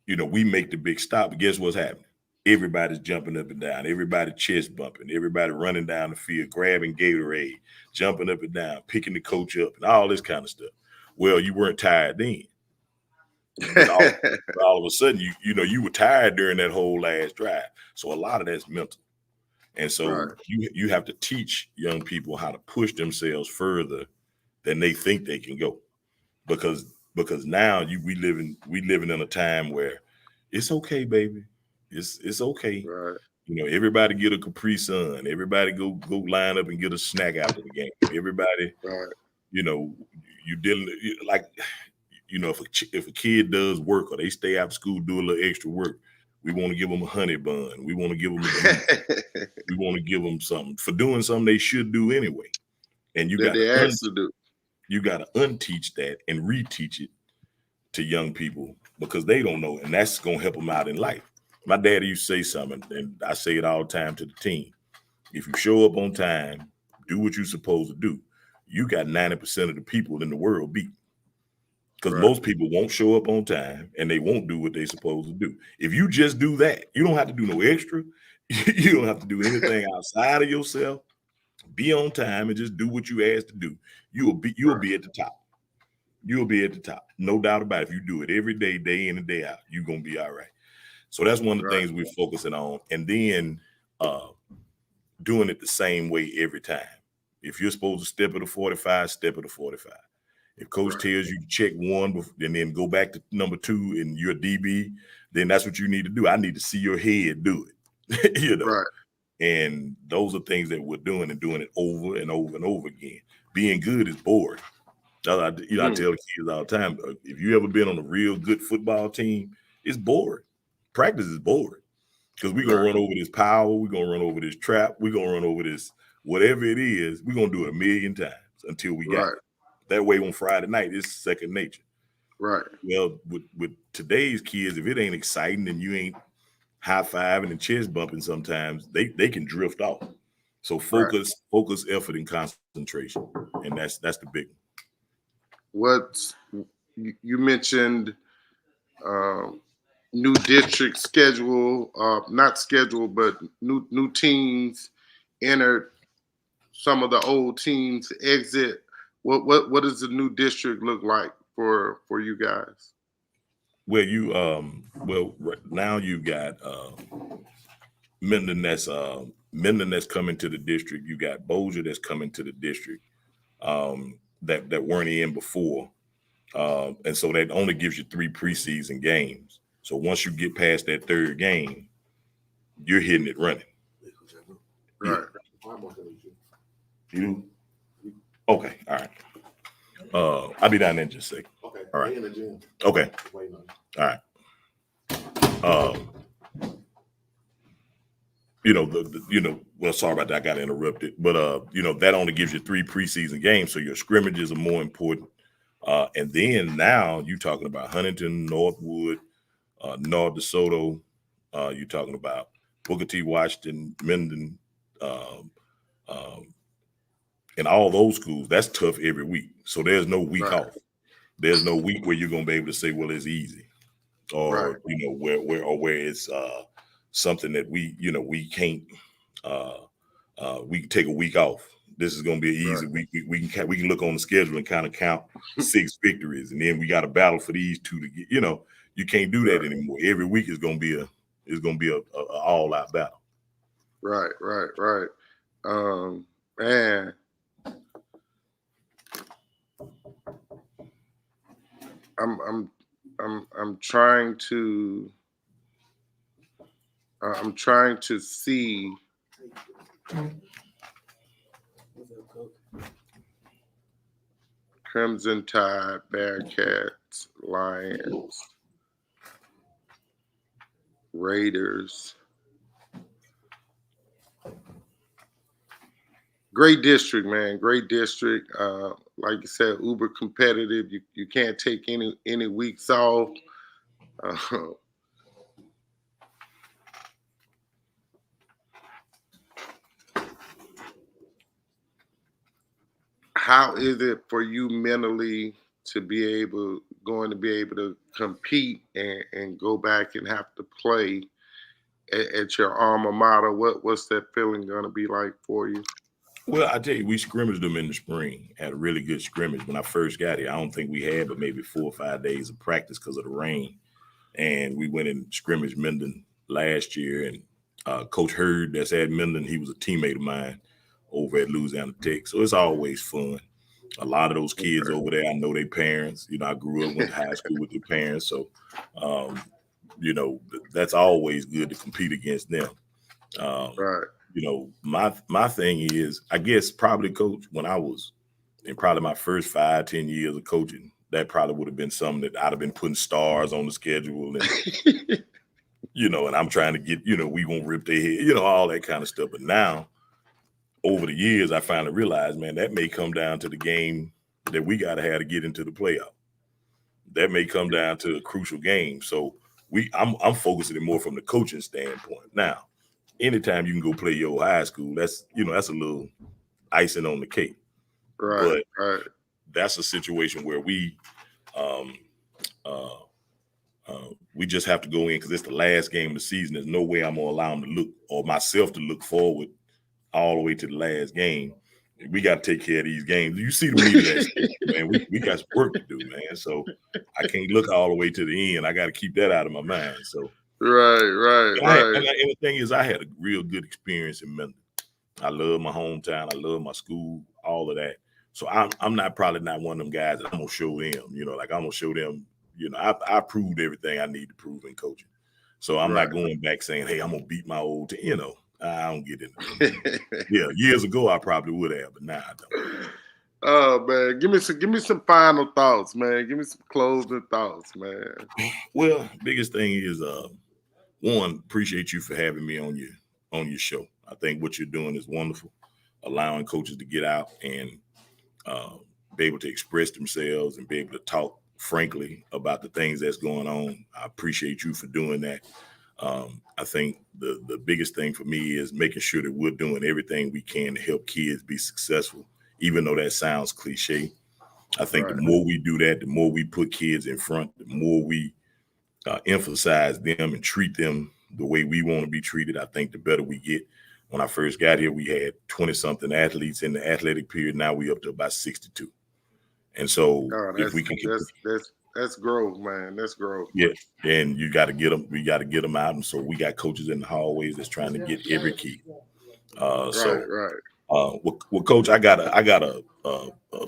we make the big stop. But guess what's happening? Everybody's jumping up and down. Everybody chest bumping. Everybody running down the field, grabbing Gatorade, jumping up and down, picking the coach up, and all this kind of stuff. Well, you weren't tired then. But all of a sudden, you were tired during that whole last drive. So a lot of that's mental. And so you have to teach young people how to push themselves further than they think they can go. Because now we living in a time where it's okay, baby. It's okay. Right. Everybody get a Capri Sun. Everybody go line up and get a snack after the game. Everybody, you dealing like, if a kid does work or they stay after school, do a little extra work, we want to give them a honey bun. We want to give them we want to give them something for doing something they should do anyway. And you got to unteach that and reteach it to young people because they don't know, and that's going to help them out in life. My daddy used to say something, and I say it all the time to the team. If you show up on time, do what you're supposed to do, you got 90% of the people in the world beat. Because most people won't show up on time and they won't do what they're supposed to do. If you just do that, you don't have to do no extra. You don't have to do anything outside of yourself. Be on time and just do what you asked to do. You'll be at the top. You'll be at the top. No doubt about it. If you do it every day, day in and day out, you're going to be all right. So that's one of the things we're focusing on. And then doing it the same way every time. If you're supposed to step at a 45, step at a 45. If coach tells you to check one and then go back to number 2 and you're a DB, then that's what you need to do. I need to see your head do it. Right. And those are things that we're doing and doing it over and over and over again. Being good is boring. I tell the kids all the time, if you ever been on a real good football team, it's boring. Practice is boring because we're going to run over this power. We're going to run over this trap. We're going to run over this, whatever it is, we're going to do it 1,000,000 times until we got it. That way on Friday night, it's second nature. Right. Well, with today's kids, if it ain't exciting and you ain't high-fiving and chest bumping sometimes, they can drift off. So focus, effort, and concentration. And that's the big one. You mentioned new district schedule, not schedule, but new teams entered, some of the old teams exit. What does the new district look like for you guys? Well, right now you've got Minden that's coming to the district. You got Bossier that's coming to the district that weren't in before, and so that only gives you 3 preseason games. So once you get past that 3rd game, you're hitting it running. Right. You okay? All right. I'll be down there in just a second. Okay. All right. In the gym. Okay. Waiting on you. All right. Well, sorry about that. I got interrupted, but that only gives you 3 preseason games, so your scrimmages are more important. And then now you're talking about Huntington, Northwood, North DeSoto. You're talking about Booker T. Washington, Minden, and all those schools. That's tough every week. So there's no week off. There's no week where you're gonna be able to say, well, it's easy, or where it's something that we can't. We can take a week off. This is gonna be an easy week. We can look on the schedule and kind of count 6 victories, and then we got to battle for these 2 to get. You can't do that anymore. Every week is gonna be a all out battle. Right. Man. I'm trying to see. Crimson Tide, Bearcats, Lions, Raiders. Great district, man. Great district. Like you said, uber competitive. You can't take any weeks off. How is it for you mentally to be going to be able to compete and go back and have to play at your alma mater? What's that feeling going to be like for you? Well, I tell you, we scrimmaged them in the spring, had a really good scrimmage. When I first got here, I don't think we had but maybe 4 or 5 days of practice because of the rain. And we went and scrimmaged Minden last year. And Coach Hurd, that's at Minden, he was a teammate of mine over at Louisiana Tech. So it's always fun. A lot of those kids over there, I know their parents. You know, I grew up, went to high school with their parents. So, you know, that's always good to compete against them. Right. You know, my thing is, I guess probably, Coach, when I was in probably my first 5-10 years of coaching, that probably would have been something that I'd have been putting stars on the schedule and, you know, and I'm trying to get, you know, we won't rip their head, you know, all that kind of stuff. But now, over the years, I finally realized, man, that may come down to the game that we got to have to get into the playoff. That may come down to a crucial game. So I'm focusing it more from the coaching standpoint. Now, anytime you can go play your high school, that's, you know, that's a little icing on the cake. Right. But right. that's a situation where we just have to go in because it's the last game of the season. There's no way I'm gonna allow them to look, or myself to look forward all the way to the last game. We got to take care of these games. You see the media, man. We got some work to do, man. So I can't look all the way to the end. I got to keep that out of my mind. So right. And the thing is, I had a real good experience in Minden. I love my hometown. I love my school. All of that. So I'm probably not one of them guys that I'm gonna show them. You know, like I'm gonna show them. You know, I proved everything I need to prove in coaching. So I'm not going back saying, hey, I'm gonna beat my old team. You know, I don't get into it. Yeah, years ago I probably would have, but now I don't. Oh man, give me some final thoughts, man. Give me some closing thoughts, man. Well, biggest thing is one, appreciate you for having me on your show. I think what you're doing is wonderful, allowing coaches to get out and be able to express themselves and be able to talk frankly about the things that's going on. I appreciate you for doing that. I think the biggest thing for me is making sure that we're doing everything we can to help kids be successful, even though that sounds cliche. I think the more we do that, the more we put kids in front, the more we emphasize them and treat them the way we want to be treated, I think the better we get. When I first got here, we had 20-something athletes in the athletic period. Now we up to about 62. And so if we can that's growth, man. That's growth. Yeah, and you got to get them. We got to get them out. And so we got coaches in the hallways that's trying to get every key. Well, Coach, I got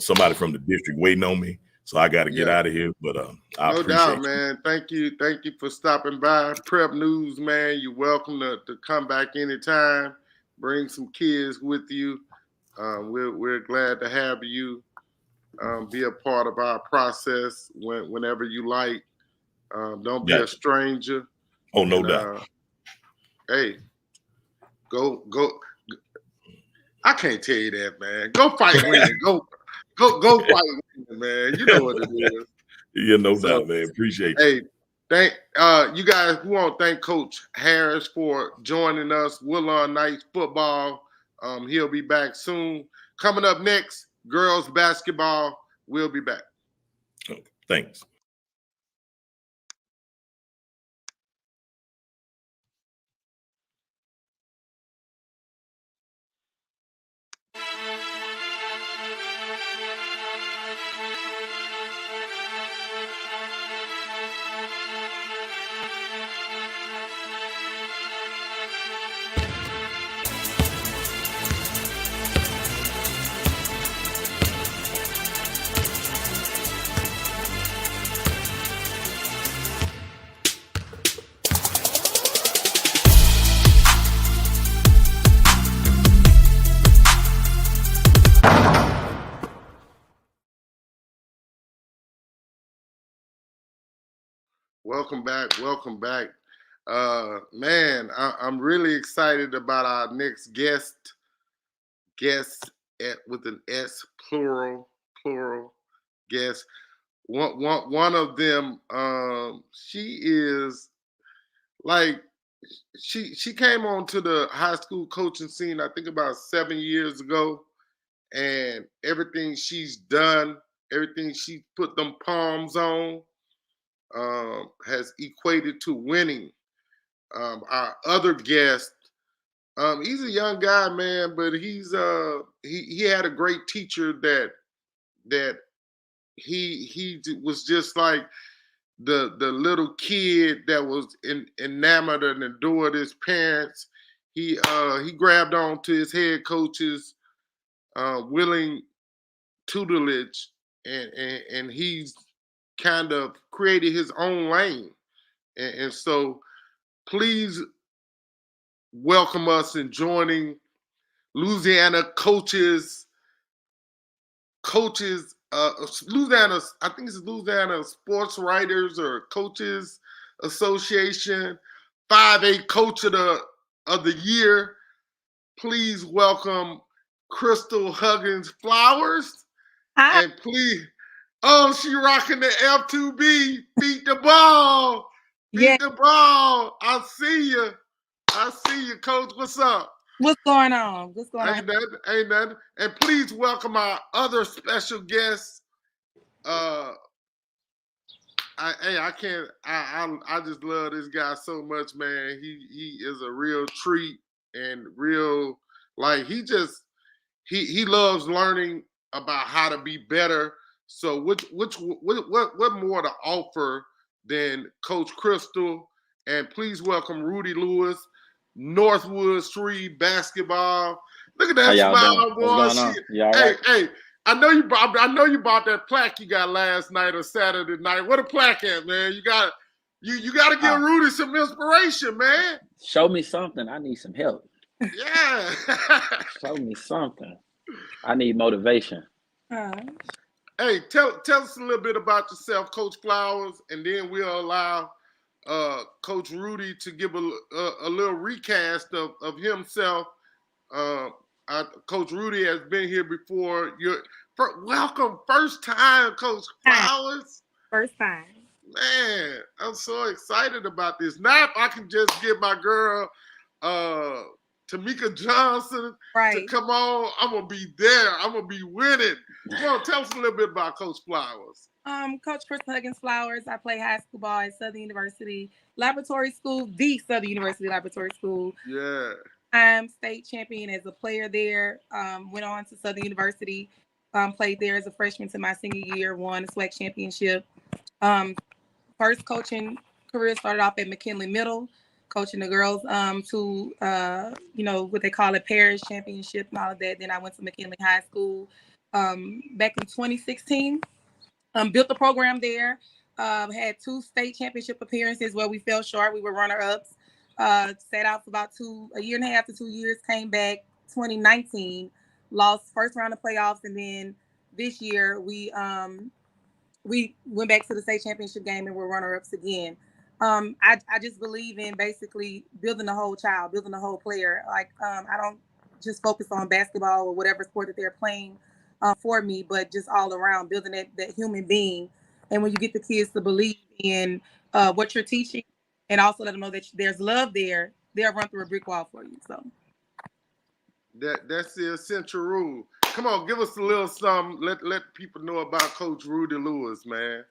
somebody from the district waiting on me, so I got to get out of here. But I no appreciate doubt, you. man. Thank you for stopping by. Prep News, man. You're welcome to come back anytime. Bring some kids with you. We're glad to have you. Be a part of our process whenever you like. Don't be a stranger. Oh, no doubt. Hey, go. I can't tell you that, man. Go fight women. Go fight women, man. You know what it is. Yeah, no doubt, man. Appreciate you. Hey, thank you guys. We want to thank Coach Harris for joining us. Woodlawn Knights football. He'll be back soon. Coming up next, girls basketball. We'll be back. Okay, thanks. Welcome back. Welcome back. Man, I'm really excited about our next guest. Guest with an S, plural guest. One of them. She is like she came onto the high school coaching scene. I think about 7 years ago, and everything she's done, everything she put them palms on, has equated to winning. Our other guest, he's a young guy, man, but he had a great teacher that he was just like the little kid that was enamored and adored his parents. He grabbed on to his head coach's willing tutelage, and he's kind of created his own lane. And so please welcome us in joining Louisiana Louisiana, I think it's Louisiana Sports Writers or Coaches Association, 5A Coach of the Year. Please welcome Crystal Huggins Flowers. Hi. And please, oh, she rocking the F2B. Beat the ball. Beat the ball. I see you. Coach. What's up? What's going on? Ain't nothing. And please welcome our other special guest. I just love this guy so much, man. He is a real treat and real, like he loves learning about how to be better. So what more to offer than Coach Crystal? And please welcome Rudy Lewis, Northwood Street basketball. Look at that smile, boy. Hey, I know you bought that plaque you got last night or Saturday night. What a plaque at, man. You got to give Rudy some inspiration, man. Show me something. I need some help. Yeah. Show me something. I need motivation. Hey, tell us a little bit about yourself, Coach Flowers, and then we'll allow Coach Rudy to give a little recast of himself. Coach Rudy has been here before. Welcome, first time, Coach Flowers. First time. Man, I'm so excited about this. Now if I can just get my girl Tamika Johnson to come on, I'm gonna be there. I'm gonna be winning. Come on, tell us a little bit about Coach Flowers. Coach Crystal Huggins Flowers. I play high school ball at Southern University Laboratory School, the Southern University Laboratory School. Yeah. I'm state champion as a player there. Went on to Southern University, played there as a freshman to my senior year, won the SWAC championship. First coaching career started off at McKinley Middle, coaching the girls to what they call a parish championship and all of that. Then I went to McKinley High School back in 2016. Built the program there. Had 2 state championship appearances where we fell short. We were runner-ups. Sat out for about a year and a half to 2 years. Came back 2019, lost first round of playoffs, and then this year we went back to the state championship game and we're runner-ups again. I just believe in basically building the whole child, building the whole player. Like I don't just focus on basketball or whatever sport that they're playing for me, but just all around building that human being. And when you get the kids to believe in what you're teaching and also let them know that there's love there, they'll run through a brick wall for you. So that's the essential rule. Come on, give us a little something. Let people know about Coach Rudy Lewis, man.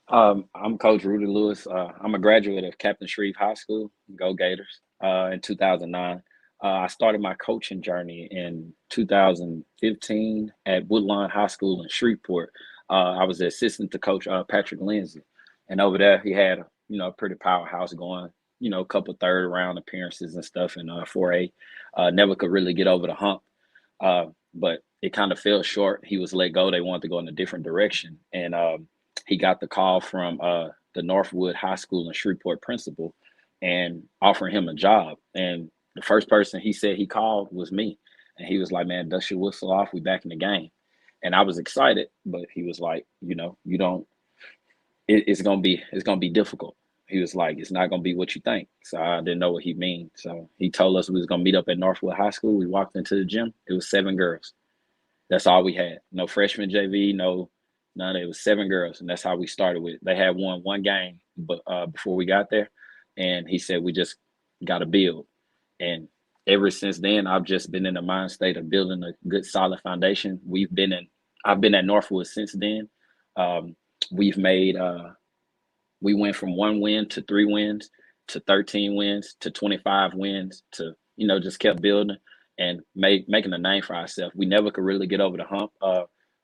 I'm Coach Rudy Lewis. I'm a graduate of Captain Shreve High School, Go Gators, in 2009. I started my coaching journey in 2015 at Woodlawn High School in Shreveport. I was the assistant to Coach Patrick Lindsay, and over there he had a pretty powerhouse going. A couple third round appearances and stuff in 4A. Never could really get over the hump, but it kind of fell short. He was let go. They wanted to go in a different direction, and he got the call from the Northwood High School in Shreveport principal and offering him a job. And the first person he said he called was me. And he was like, man, dust your whistle off. We back in the game. And I was excited, but he was like, it's going to be difficult. he was like, it's not gonna be what you think. So I didn't know what he mean. So he told us we was gonna meet up at Northwood High School. We walked into the gym. It was 7 girls. That's all we had. No freshman JV, no none. It was 7 girls, and that's how we started with. They had won one game, but before we got there, and he said we just got to build. And ever since then, I've just been in the mind state of building a good, solid foundation. I've been at Northwood since then. We've made. We went from 1 win to 3 wins to 13 wins to 25 wins to just kept building and making a name for ourselves. We never could really get over the hump.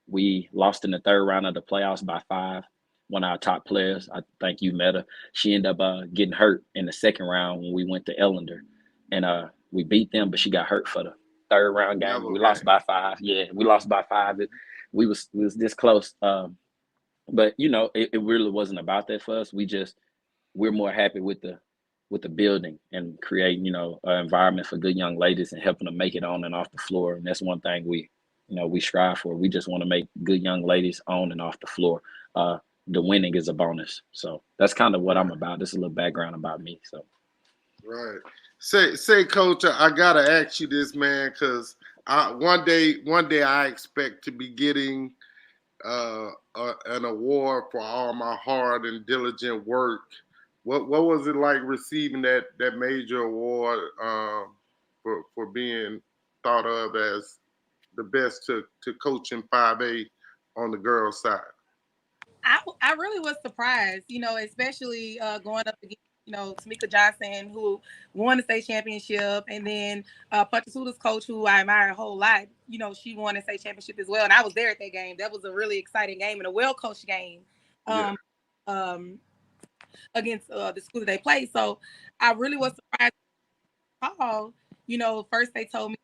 We lost in the 3rd round of the playoffs by 5. One of our top players, I think you met her. She ended up getting hurt in the 2nd round when we went to Ellender, and we beat them, but she got hurt for the 3rd round game. We lost by 5. Yeah, we lost by 5. We was this close, but it really wasn't about that for us. We're more happy with the building and creating an environment for good young ladies and helping them make it on and off the floor. And that's one thing we strive for. We just want to make good young ladies on and off the floor. The winning is a bonus. So that's kind of what I'm about. This is a little background about me. So Right. Say, Coach, I gotta ask you this, man, because one day I expect to be getting an award for all my hard and diligent work. What was it like receiving that major award for being thought of as the best to coach in 5A on the girls' side? I really was surprised, especially going up against, Tamika Johnson, who won the state championship, and then Pachasuda's coach, who I admire a whole lot, she won the state championship as well. And I was there at that game. That was a really exciting game and a well-coached game against the school that they played. So I really was surprised. First they told me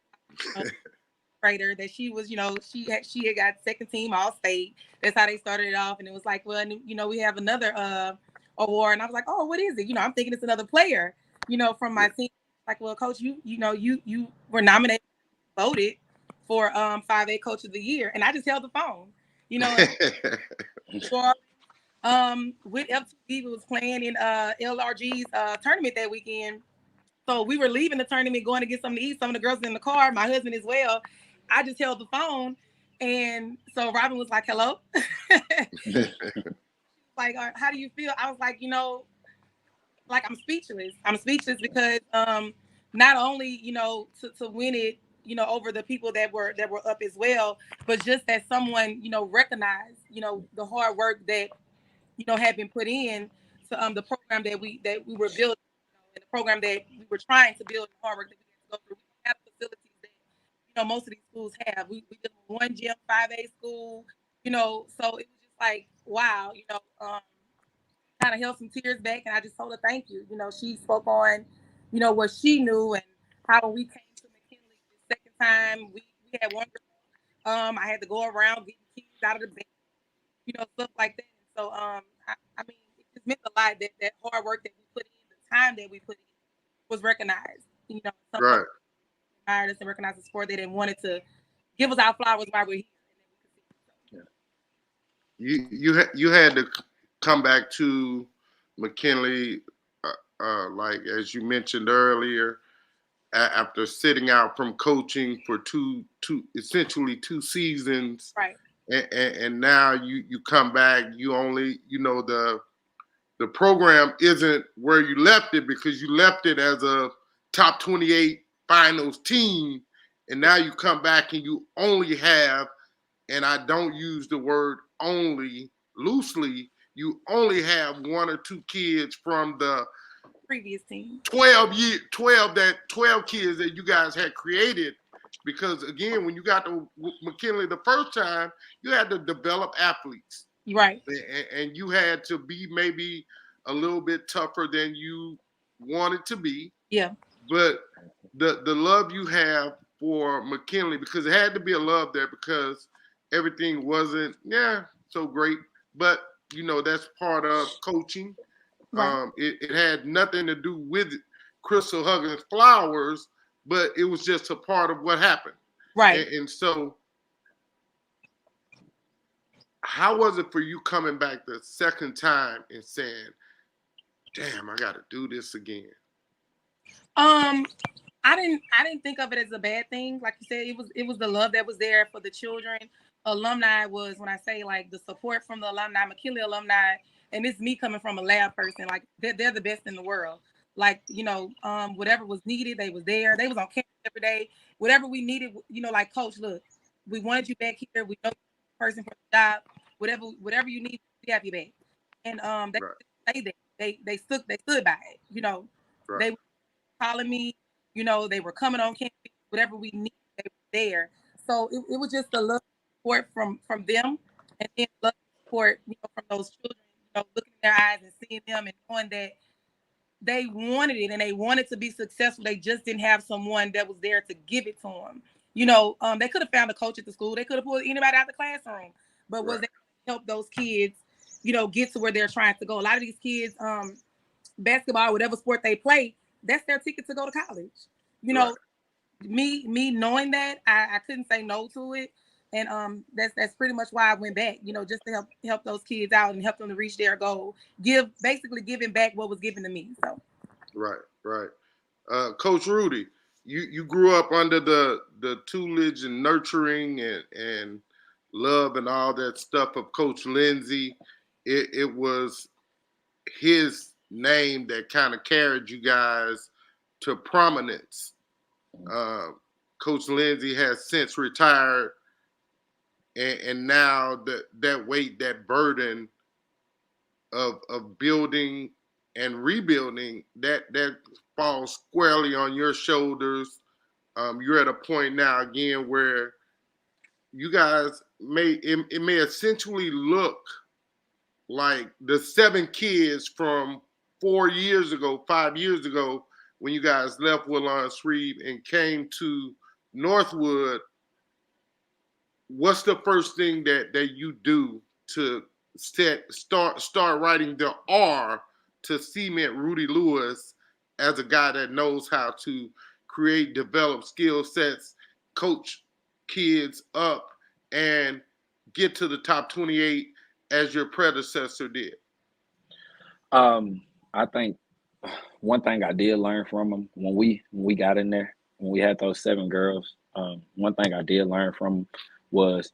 that she was, she had got 2nd team all state. That's how they started it off. And it was like, well, we have another award. And I was like, oh, what is it? I'm thinking it's another player, from my team. Like, well, coach, you were nominated, voted for 5A coach of the year. And I just held the phone, for with F2B was playing in LRG's tournament that weekend. So we were leaving the tournament, going to get something to eat. Some of the girls in the car, my husband as well. I just held the phone. And so Robin was like, hello. Like, how do you feel? I was like, like I'm speechless. I'm speechless because not only, to win it, over the people that were up as well, but just that someone, recognized, the hard work that, had been put in to the program that we were building, and the program that we were trying to build, the hard work that we had to go through. We have facilities that, most of these schools have. We did one gym, 5A school, so it was just like, wow, kind of held some tears back, and I just told her thank you. She spoke on, what she knew and how when we came to McKinley the 2nd time, we had one girl, I had to go around getting keys out of the bank, stuff like that. And so, I mean, it just meant a lot that hard work that we put in, the time that we put in, was recognized. Right. Admired us and recognized the sport. They didn't want to give us our flowers while we're here. You had to come back to McKinley, like as you mentioned earlier, after sitting out from coaching for essentially 2 seasons, right? And now you come back. You only the program isn't where you left it, because you left it as a top 28 finals team, and now you come back and you only have, and I don't use the word only loosely, you only have 1 or 2 kids from the previous team. 12 kids that you guys had created, because again, when you got to McKinley the first time, you had to develop athletes. Right. And you had to be maybe a little bit tougher than you wanted to be. Yeah. But the love you have for McKinley, because it had to be a love there, because everything wasn't so great. But that's part of coaching. Right. It had nothing to do with Crystal Huggins Flowers, but it was just a part of what happened. Right. And so how was it for you coming back the 2nd time and saying, damn, I got to do this again? I didn't think of it as a bad thing. Like you said, it was the love that was there for the children. Alumni was, when I say like the support from the alumni, McKinley alumni, and it's me coming from a lab person. Like they're the best in the world. Like, you know, whatever was needed, they was there. They was on campus every day. Whatever we needed, you know, like, Coach, look, we wanted you back here. We know you're the person for the job. Whatever you need, we have you back. And they Right. say that they stood by it. You know, Right. they were calling me. You know, they were coming on campus. Whatever we needed, they were there. So it was just a love support from them, and then love support, you know, from those children. You know, looking in their eyes and seeing them and knowing that they wanted it and they wanted to be successful. They just didn't have someone that was there to give it to them. You know, they could have found a coach at the school. They could have pulled anybody out of the classroom, but was Right. they help those kids, you know, get to where they're trying to go? A lot of these kids, basketball, whatever sport they play, that's their ticket to go to college. You know, me knowing that, I couldn't say no to it. And that's pretty much why I went back, you know, just to help those kids out and help them to reach their goal. Basically giving back what was given to me. So Right. Coach Rudy, you grew up under the tutelage and nurturing and love and all that stuff of Coach Lindsey. It was his name that kind of carried you guys to prominence. Coach Lindsey has since retired, and now that weight, that burden of building and rebuilding, that falls squarely on your shoulders. You're at a point now again where you guys it may essentially look like the 7 kids from 4 years ago, 5 years ago, when you guys left Woodlawn-Shreve and came to Northwood. What's the first thing that you do to start writing the R to cement Rudy Lewis as a guy that knows how to create, develop skill sets, coach kids up, and get to the top 28 as your predecessor did? I think one thing I did learn from him when we got in there, when we had those 7 girls, one thing I did learn from him was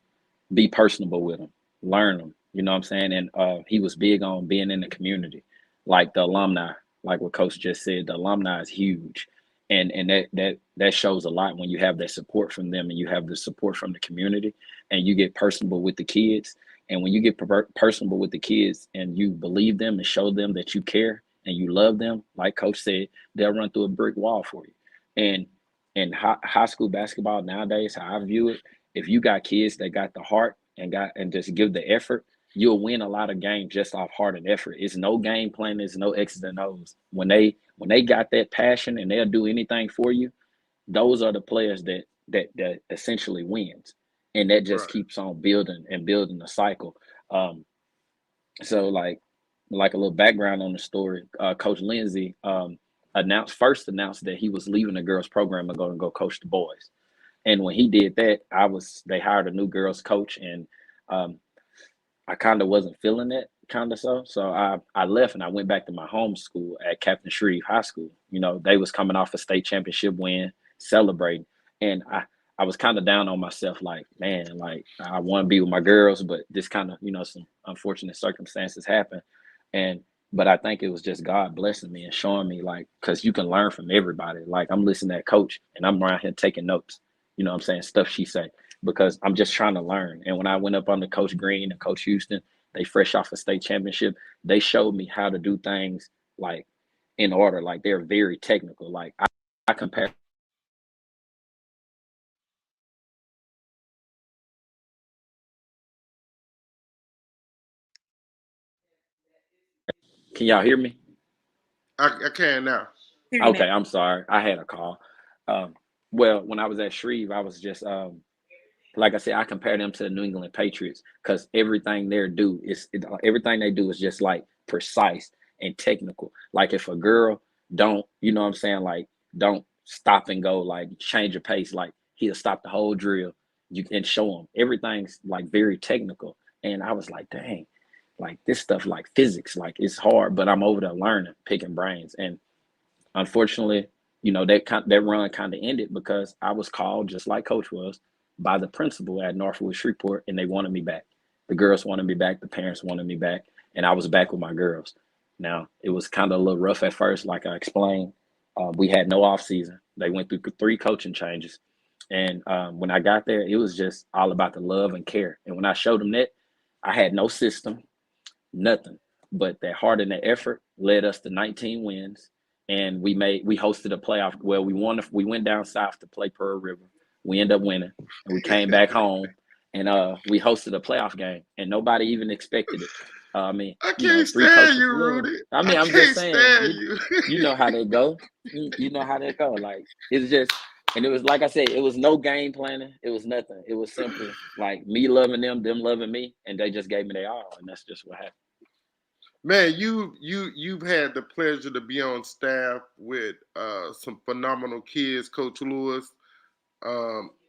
be personable with them, learn them. You know what I'm saying? And he was big on being in the community, like the alumni, like what Coach just said. The alumni is huge, and that shows a lot when you have that support from them and you have the support from the community, and you get personable with the kids. And when you get personable with the kids and you believe them and show them that you care and you love them, like Coach said, they'll run through a brick wall for you. And in high school basketball nowadays, how I view it, if you got kids that got the heart and just give the effort, you'll win a lot of games just off heart and effort. It's no game plan, there's no X's and O's. When they got that passion and they'll do anything for you, those are the players that essentially wins. And that just Right. keeps on building and building the cycle. So like a little background on the story, Coach Lindsey announced that he was leaving the girls program and going to go coach the boys. And when he did that, they hired a new girls coach, and I kind of wasn't feeling it, So I left and I went back to my home school at Captain Shreve High School. You know, they was coming off a state championship win, celebrating, and I was kind of down on myself, like, man, like I want to be with my girls, but this kind of, you know, some unfortunate circumstances happened. But I think it was just God blessing me and showing me, like, because you can learn from everybody. Like, I'm listening to that coach and I'm around here taking notes, you know what I'm saying, stuff she say, because I'm just trying to learn. And when I went up under Coach Green and Coach Houston, they fresh off a state championship, they showed me how to do things like in order. Like, they're very technical. Like, I compare. Can y'all hear me? I can now. Okay, I'm sorry. I had a call. Well, when I was at Shreve, I was just like I said, I compare them to the New England Patriots because everything they do is just like precise and technical. Like, if a girl don't, you know what I'm saying, like, don't stop and go, like, change your pace, like, he'll stop the whole drill. You can show them everything's like very technical. And I was like, dang. like this stuff, like physics, like it's hard, but I'm over there learning, picking brains. And unfortunately, that run kind of ended because I was called, just like Coach was, by the principal at Northwood Shreveport, and they wanted me back. The girls wanted me back, the parents wanted me back, and I was back with my girls. Now, it was kind of a little rough at first, like I explained. We had no off season. They went through 3 coaching changes. And when I got there, it was just all about the love and care. And when I showed them that, I had no system, nothing. But that heart and that effort led us to 19 wins. And we hosted a playoff. Well, we went down south to play Pearl River. We ended up winning. And we came back home and we hosted a playoff game. And nobody even expected it. I can't stand you, Rudy. I'm just saying, you know how they go. You know how they go. Like, it's just, and it was, like I said, it was no game planning. It was nothing. It was simply like me loving them loving me, and they just gave me their all, and that's just what happened. Man, you've had the pleasure to be on staff with some phenomenal kids, Coach Lewis.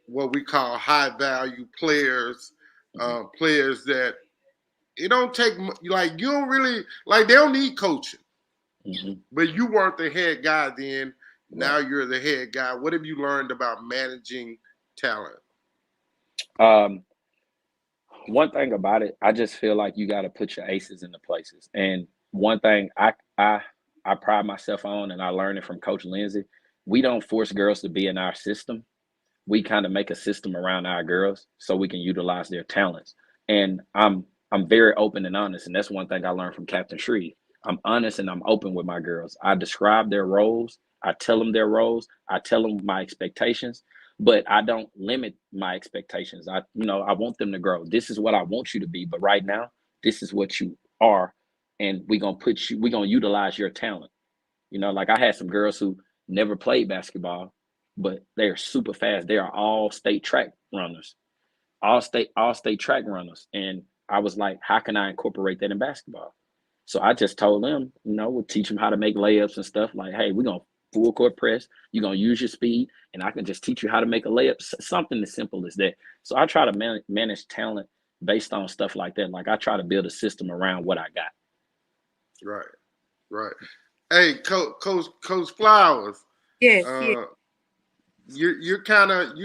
What we call high value players, players that it don't take, like, you don't really, like, they don't need coaching. But you weren't the head guy then. Now you're the head guy. What have you learned about managing talent? One thing about it, I just feel like you got to put your aces into places. And one thing I pride myself on, and I learned it from Coach Lindsay, we don't force girls to be in our system. We kind of make a system around our girls so we can utilize their talents. And I'm very open and honest, and that's one thing I learned from Captain Shreve. I'm honest and I'm open with my girls. I describe their roles. I tell them their roles. I tell them my expectations, but I don't limit my expectations. I want them to grow. This is what I want you to be, but right now, this is what you are, and we're gonna utilize your talent. Like I had some girls who never played basketball, but they're super fast. They are all state track runners, all state track runners. And I was like, how can I incorporate that in basketball? So I just told them, we'll teach them how to make layups and stuff. Like, hey, we're going to full court press. You're going to use your speed, and I can just teach you how to make a layup, something as simple as that. So I try to manage talent based on stuff like that. Like, I try to build a system around what I got. Right. Hey, Coach Flowers. Yes. You kind of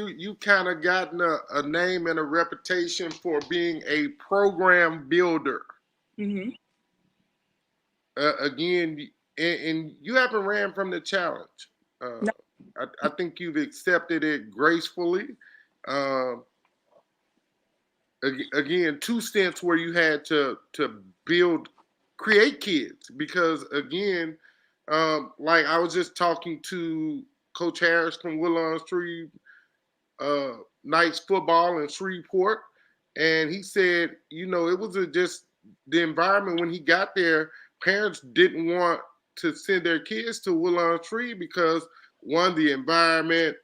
gotten a name and a reputation for being a program builder. Mm-hmm. Again, and you haven't ran from the challenge. No. I think you've accepted it gracefully. Again, 2 stints where you had to create kids, because again, like I was just talking to Coach Harris from Woodlawn-Shreve Knights football in Shreveport, and he said, it was just the environment when he got there. Parents didn't want to send their kids to Woodlawn-Shreve because 1, the environment,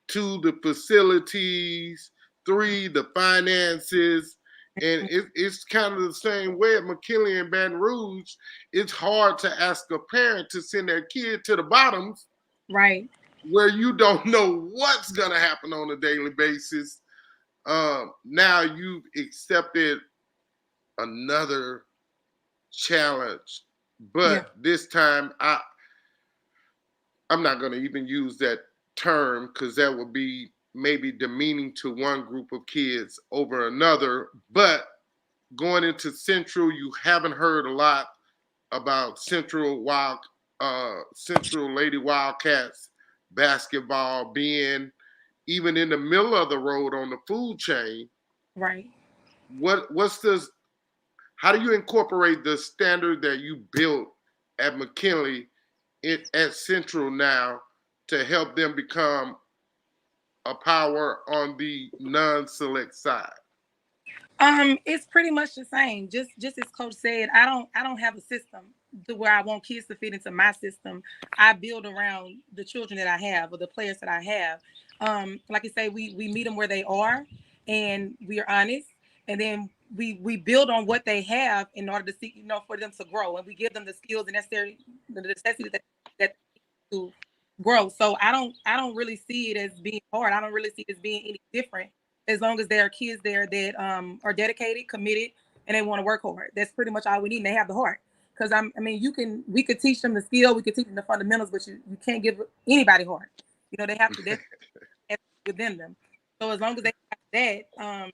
2, the facilities, 3, the finances. And it's kind of the same way at McKinley and Baton Rouge. It's hard to ask a parent to send their kid to the bottoms, right, where you don't know what's going to happen on a daily basis. Now you've accepted another challenge, but this time I'm not going to even use that term, because that would be maybe demeaning to one group of kids over another. But going into Central, you haven't heard a lot about Central Lady Wildcats basketball being even in the middle of the road on the food chain. Right. How do you incorporate the standard that you built at McKinley at Central now to help them become a power on the non-select side? It's pretty much the same. Just as Coach said, I don't have a system to where I want kids to fit into my system. I build around the children that I have, or the players that I have. Like I say, we meet them where they are, and we are honest, and then we build on what they have in order to see, for them to grow, and we give them the skills and the necessity that to grow. So I don't really see it as being hard. I don't really see it as being any different, as long as there are kids there that are dedicated, committed, and they want to work hard. That's pretty much all we need. And they have the heart. Because we could teach them the skill, we could teach them the fundamentals, but you can't give anybody heart. They have to that's within them. So as long as they have that,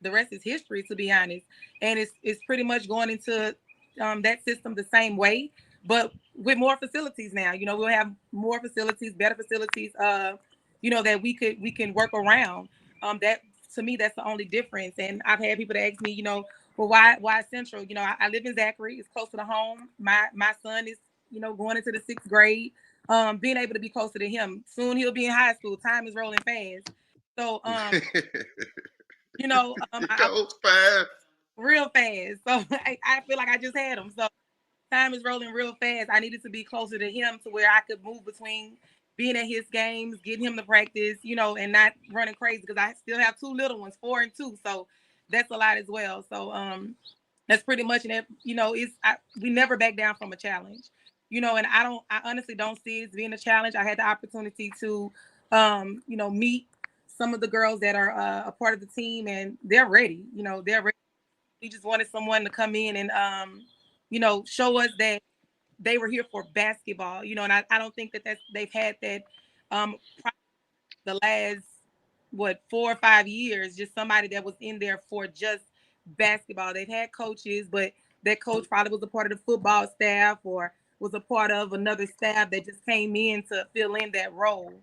the rest is history, to be honest. And it's pretty much going into that system the same way, but with more facilities now. We'll have more facilities, better facilities, that we can work around. That, to me, that's the only difference. And I've had people that ask me, well, why Central? I live in Zachary. It's closer to home. My son is, going into the 6th grade. Being able to be closer to him. Soon he'll be in high school. Time is rolling fast. So, It goes fast. real fast. So I feel like I just had him. So time is rolling real fast. I needed to be closer to him to where I could move between being at his games, getting him to practice, and not running crazy, because I still have 2 little ones, 4 and 2. So that's a lot as well. So that's pretty much it. We never back down from a challenge, and I honestly don't see it as being a challenge. I had the opportunity to, meet some of the girls that are a part of the team, and they're ready. They're ready. We just wanted someone to come in and, show us that they were here for basketball, and I don't think that they've had that the last, 4 or 5 years, just somebody that was in there for just basketball. They've had coaches, but that coach probably was a part of the football staff or was a part of another staff that just came in to fill in that role.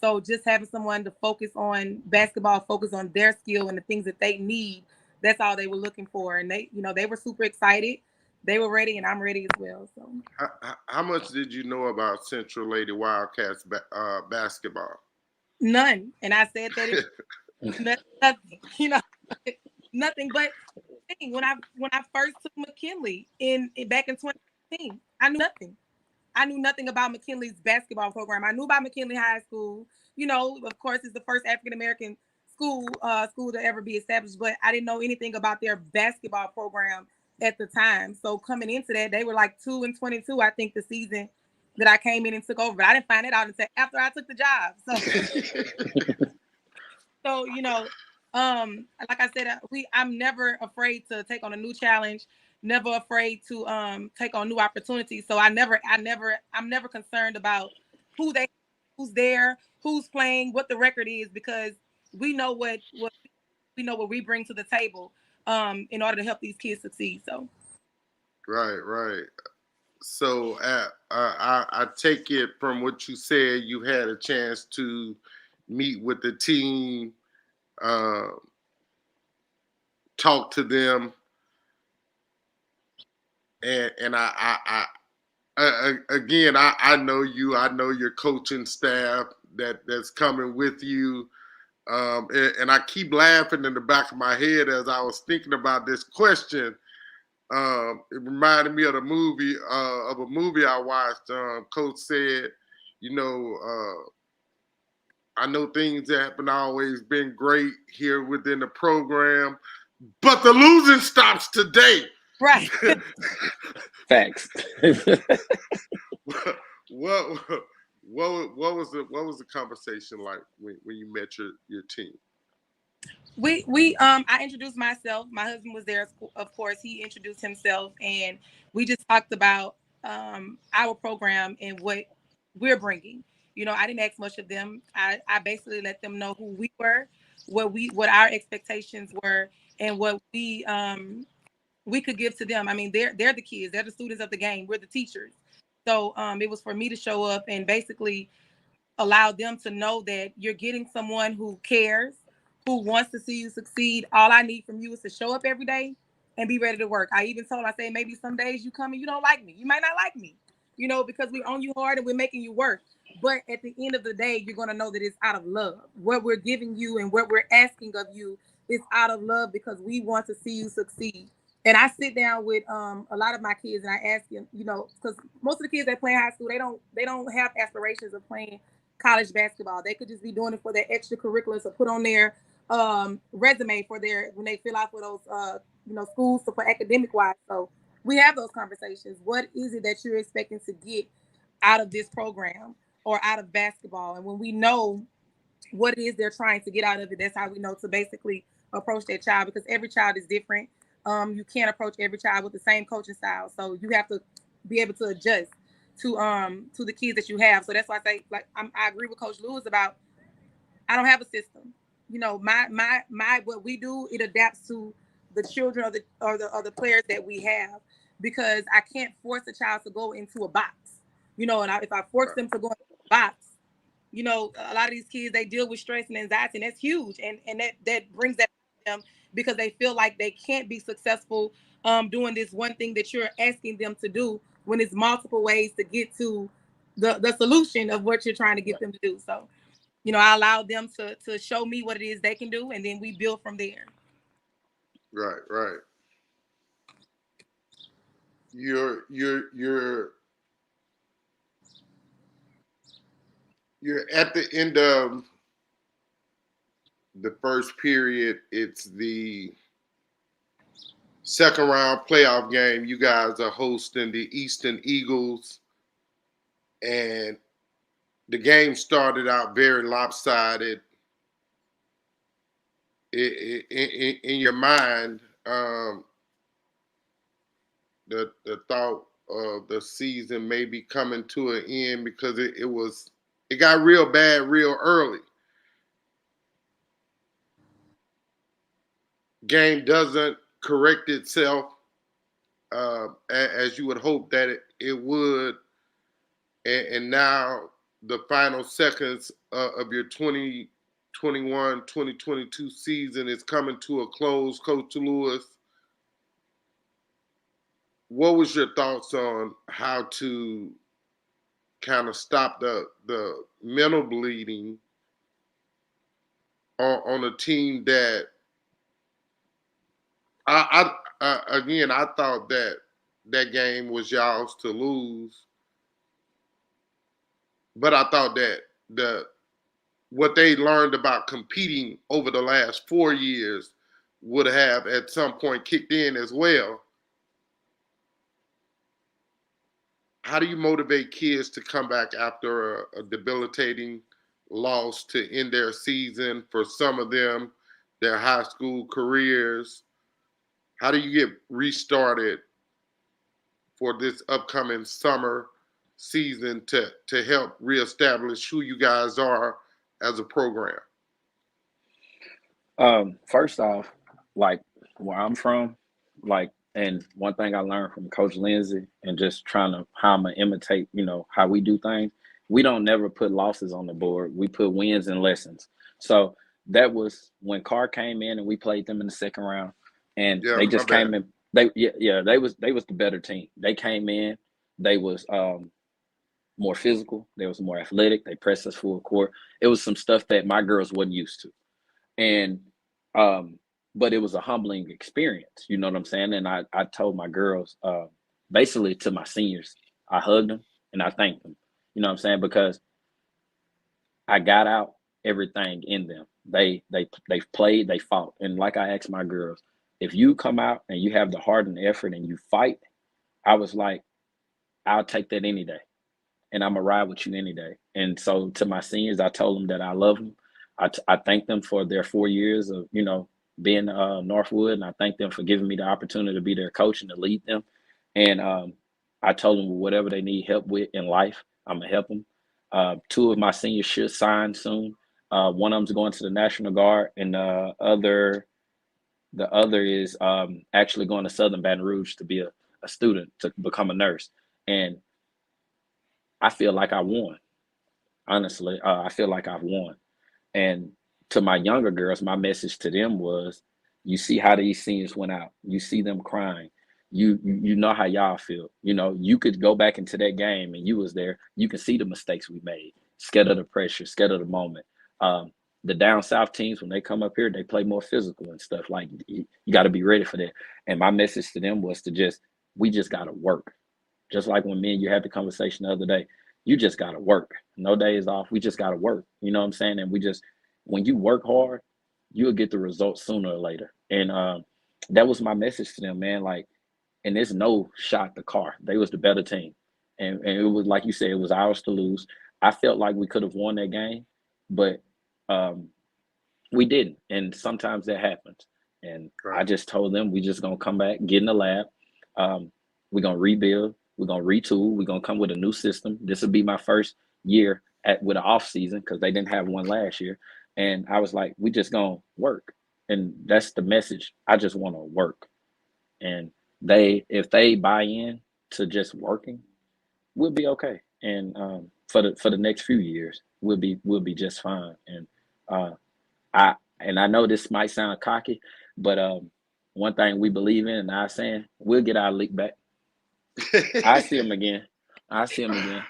So just having someone to focus on basketball, focus on their skill and the things that they need, that's all they were looking for. And they were super excited. They were ready, and I'm ready as well. So, how much did you know about Central Lady Wildcats basketball? None. And I said that nothing, nothing. But when I first took McKinley back in 2015, I knew nothing. I knew nothing about McKinley's basketball program. I knew about McKinley High School. Of course, it's the first African American school to ever be established, but I didn't know anything about their basketball program at the time. So coming into that, they were like 2-22, I think, the season that I came in and took over. But I didn't find it out until after I took the job. So, like I said, I'm never afraid to take on a new challenge, never afraid to take on new opportunities. So I'm never concerned about who's there, who's playing, what the record is, because we know what we bring to the table in order to help these kids succeed. So Right. So I take it from what you said, you had a chance to meet with the team, talk to them, and I again, I know you, I know your coaching staff that's coming with you. And I keep laughing in the back of my head as I was thinking about this question. It reminded me of a movie I watched. Coach said, I know things haven't always been great here within the program, but the losing stops today. right. Facts. What was the conversation like when you met your team? I introduced myself. My husband was there, of course. He introduced himself, and we just talked about our program and what we're bringing. I didn't ask much of them. I basically let them know who we were, what our expectations were, and what we could give to them. I mean, they're the kids. They're the students of the game. We're the teachers. So it was for me to show up and basically allow them to know that you're getting someone who cares, who wants to see you succeed. All I need from you is to show up every day and be ready to work. I even told them, I say, maybe some days you come and you don't like me. You might not like me, because we're on you hard and we're making you work. But at the end of the day, you're going to know that it's out of love. What we're giving you and what we're asking of you is out of love, because we want to see you succeed. And I sit down with a lot of my kids and I ask them, because most of the kids that play in high school, they don't have aspirations of playing college basketball. They could just be doing it for their extracurriculars or put on their resume when they fill out for those schools for academic wise. So we have those conversations. What is it that you're expecting to get out of this program or out of basketball? And when we know what it is they're trying to get out of it, that's how we know to basically approach that child, because every child is different. You can't approach every child with the same coaching style, so you have to be able to adjust to the kids that you have. So that's why I say, like, I agree with Coach Lewis about, I don't have a system. You know, my what we do, it adapts to the children or the players that we have, because I can't force a child to go into a box. You know, and if I force them to go into a box, you know, a lot of these kids, they deal with stress and anxiety, and that's huge, and that brings that to them, because they feel like they can't be successful doing this one thing that you're asking them to do, when it's multiple ways to get to the solution of what you're trying to get them to do. So, you know, I allow them to show me what it is they can do, and then we build from there. Right, right. You're at the end of the first period. It's the second round playoff game. You guys are hosting the Eastern Eagles, and the game started out very lopsided. In your mind, the thought of the season may be coming to an end, because it got real bad real early. Game doesn't correct itself as you would hope that it would, and now the final seconds of your 2022 season is coming to a close. Coach Lewis, what was your thoughts on how to kind of stop the mental bleeding on a team that I thought that game was y'all's to lose, but I thought that what they learned about competing over the last 4 years would have at some point kicked in as well. How do you motivate kids to come back after a debilitating loss to end their season, for some of them, their high school careers? How do you get restarted for this upcoming summer season to help reestablish who you guys are as a program? First off, like where I'm from, like, and one thing I learned from Coach Lindsay and just trying to how I'm gonna imitate, you know, how we do things. We don't never put losses on the board. We put wins and lessons. So that was when Carr came in and we played them in the second round, and Yeah, they just my bad. came in. They was the better team. They came in. They was more physical. They was more athletic. They pressed us full court. It was some stuff that my girls wasn't used to, and but it was a humbling experience. You know what I'm saying? And I told my girls, basically to my seniors, I hugged them and I thanked them. You know what I'm saying? Because I got out everything in them. They played, they fought. And like I asked my girls, if you come out and you have the heart and effort and you fight, I was like, I'll take that any day. And I'm gonna ride with you any day. And so to my seniors, I told them that I love them. I thank them for their 4 years of, you know, being Northwood, and I thank them for giving me the opportunity to be their coach and to lead them. And I told them whatever they need help with in life, I'm gonna help them. 2 of my seniors should sign soon. One of them's going to the National Guard, and the other is actually going to Southern Baton Rouge to be a student to become a nurse. And I feel like I won. Honestly, I feel like I've won. And to my younger girls, my message to them was, you see how these seniors went out. You see them crying. You know how y'all feel. You know, you could go back into that game and you was there. You can see the mistakes we made. Scared of the pressure, scared of the moment. The down south teams, when they come up here, they play more physical and stuff. Like, you got to be ready for that. And my message to them was we just got to work. Just like when me and you had the conversation the other day, you just got to work. No days off. We just got to work. You know what I'm saying? And when you work hard, you'll get the results sooner or later. And that was my message to them, man. Like, and there's no shot to Carr. They was the better team. And it was, like you said, it was ours to lose. I felt like we could have won that game, but we didn't. And sometimes that happens. And I Right. just told them we just gonna come back, get in the lab. We're gonna rebuild, we're gonna retool, we're gonna come with a new system. This will be my first year with an off season because they didn't have one last year. And I was like, we just gonna work. And that's the message. I just want to work. And if they buy in to just working, we'll be okay. And for the next few years, we'll be just fine. And I know this might sound cocky, but one thing we believe in, and I saying we'll get our league back. I see him again. I see him again.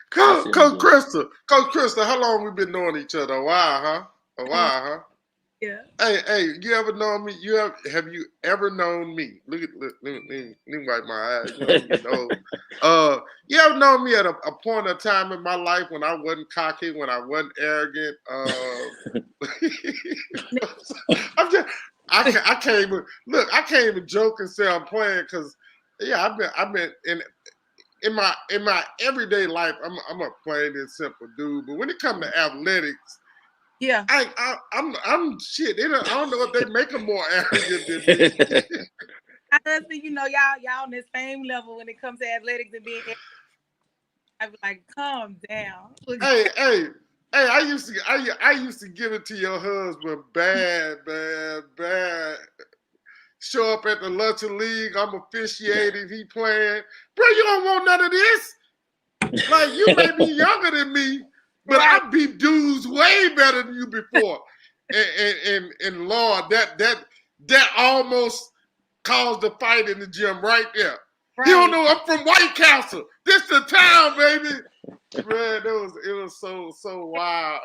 Coach Crystal, how long we been knowing each other? A while, huh? A while, huh? Yeah. Hey, you ever known me? Have you ever known me? Look, let me wipe my eyes. You know, I'm getting old. You ever known me at a point of time in my life when I wasn't cocky, when I wasn't arrogant? I can't even look. I can't even joke and say I'm playing because, yeah, I've been in my everyday life. I'm a plain and simple dude, but when it comes to athletics. Yeah. I'm shit. I don't know if they make them more arrogant than me. I just think, y'all on the same level when it comes to athletics and being. I be like, calm down. Hey, I used to give it to your husband bad. Show up at the luncheon league. I'm officiating. He playing. Bro, you don't want none of this. Like, you may be younger than me. But Right. I beat dudes way better than you before, and Lord, that almost caused a fight in the gym right there. Right. You don't know I'm from White Castle. This the town, baby. Man, it was so wild.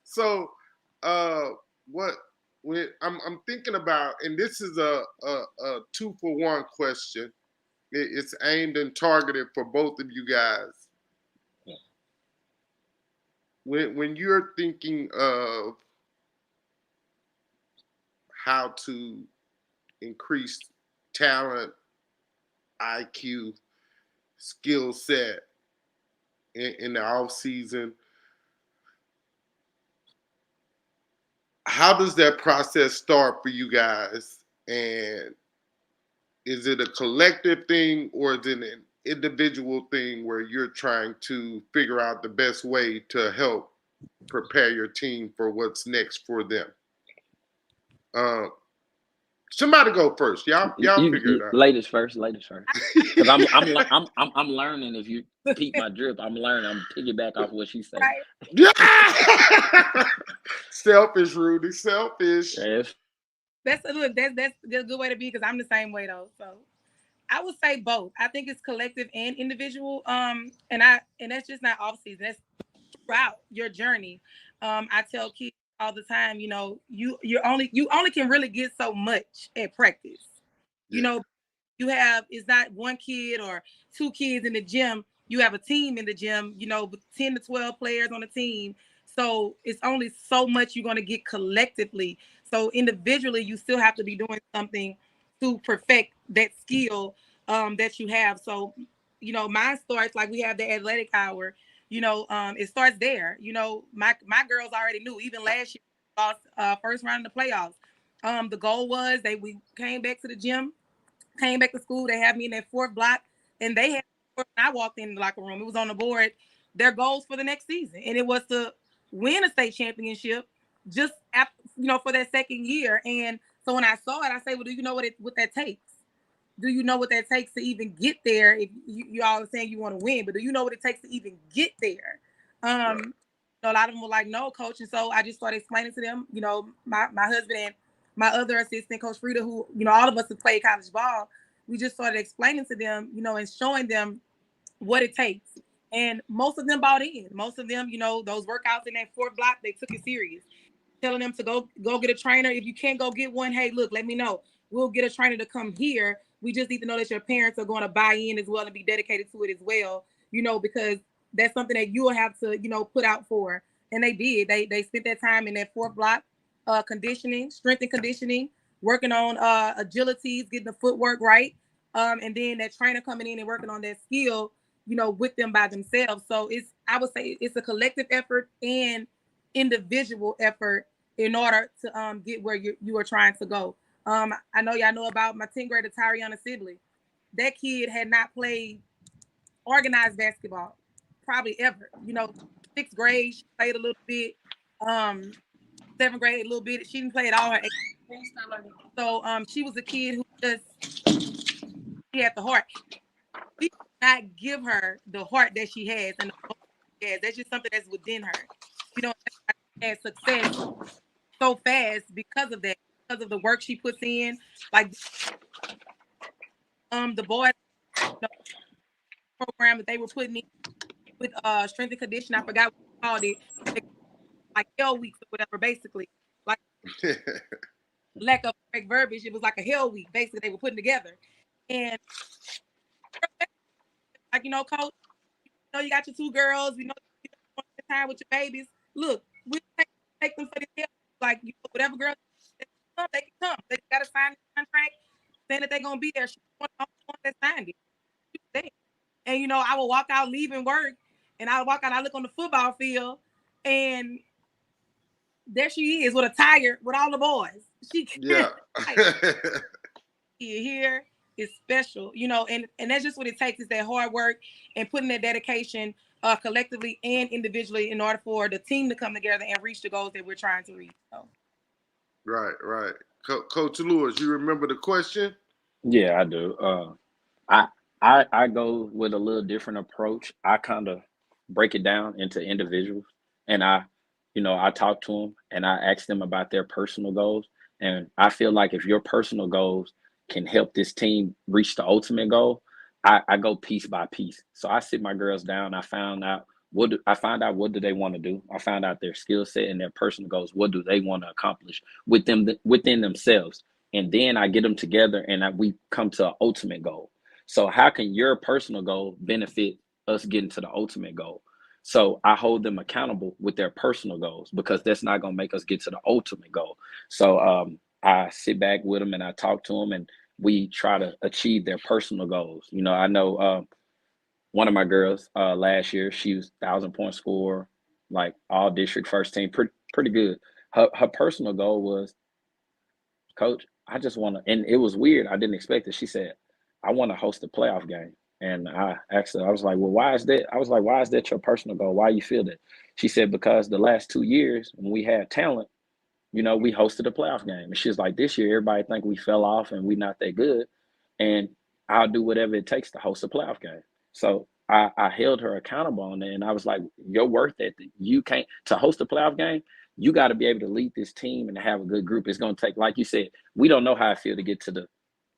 So, I'm thinking about, and this is a 2-for-1 question. It's aimed and targeted for both of you guys. When you're thinking of how to increase talent, IQ, skill set in the off season, how does that process start for you guys? And is it a collective thing or is it an individual thing where you're trying to figure out the best way to help prepare your team for what's next for them? Somebody go first. Y'all figure it out. Ladies first. Because I'm learning. If you peep my drip, I'm learning. I'm piggyback off what she said. Right. Yeah. Selfish, Rudy. Selfish. Yes. That's a good way to be because I'm the same way though. So I would say both. I think it's collective and individual. And that's just not off season. That's throughout your journey. I tell kids all the time, you only can really get so much at practice. Yeah. It's not one kid or two kids in the gym. You have a team in the gym, with 10 to 12 players on the team. So it's only so much you're going to get collectively. So individually, you still have to be doing something to perfect that skill that you have. So, mine starts like we have the athletic hour. It starts there. My girls already knew. Even last year, lost first round of the playoffs. The goal was we came back to the gym, came back to school. They had me in that fourth block, and they had. When I walked in the locker room, it was on the board. Their goals for the next season, and it was to win a state championship, just after, for that second year. And so when I saw it, I say, well, do you know what that takes? Do you know what that takes to even get there? If you all are saying you want to win, but do you know what it takes to even get there? Right. A lot of them were like, no, coach. And so I just started explaining to them, my husband and my other assistant, Coach Frida, who, all of us have played college ball. We just started explaining to them, and showing them what it takes. And most of them bought in. Most of them, those workouts in that fourth block, they took it serious. Telling them to go get a trainer. If you can't go get one, hey, look, let me know. We'll get a trainer to come here. We just need to know that your parents are going to buy in as well and be dedicated to it as well, because that's something that you'll have to, put out for. And they did. They spent that time in that fourth block, conditioning, strength and conditioning, working on agilities, getting the footwork right. And then that trainer coming in and working on that skill, with them by themselves. So I would say it's a collective effort and individual effort in order to get where you are trying to go. I know y'all know about my 10th grader Tyriana Sibley. That kid had not played organized basketball probably ever. You know, 6th grade she played a little bit. 7th grade a little bit. She didn't play at all. So she was a kid who she had the heart. We did not give her the heart that she has and the heart she has. That's just something that's within her. You know, she had success so fast because of that, because of the work she puts in. Like the boys program that they were putting in with strength and condition. I forgot what they called it. Like hell weeks or whatever, basically. Like lack of correct verbiage, it was like a hell week, basically, they were putting together. And like, you know, coach, you know, you got your 2 girls, you know, you want to spend time with your babies. Look, we take them for this hell. Like, you know, whatever girl they can come. They gotta sign the contract saying that they're gonna be there. She's the only one that signed it. And you know, I would walk out leaving work, and I would walk out, I look on the football field, and there she is with a tire with all the boys. She Yeah. here is special, you know, and that's just what it takes is that hard work and putting that dedication collectively and individually in order for the team to come together and reach the goals that we're trying to reach. So. Right. Coach Lewis, you remember the question? Yeah, I do. I go with a little different approach. I kind of break it down into individuals, and I talk to them and I ask them about their personal goals. And I feel like if your personal goals can help this team reach the ultimate goal, I go piece by piece. So I sit my girls down. I find out what do they want to do. I found out their skill set and their personal goals. What do they want to accomplish within themselves? And then I get them together and we come to an ultimate goal. So how can your personal goal benefit us getting to the ultimate goal? So I hold them accountable with their personal goals because that's not going to make us get to the ultimate goal. So I sit back with them and I talk to them and we try to achieve their personal goals. You know, I know one of my girls last year, she was 1,000-point scorer, like all district first team, pretty good. Her personal goal was, Coach, I just want to, and it was weird. I didn't expect it. She said, I want to host a playoff game. And I asked her, I was like, well, why is that? I was like, why is that your personal goal? Why you feel that? She said, because the last 2 years when we had talent, you know, we hosted a playoff game. And she was like, this year, everybody think we fell off and we not that good. And I'll do whatever it takes to host a playoff game. So I held her accountable on that. And I was like, you're worth it. You can't, to host a playoff game, you got to be able to lead this team and have a good group. It's going to take, like you said, we don't know how I feel to get to the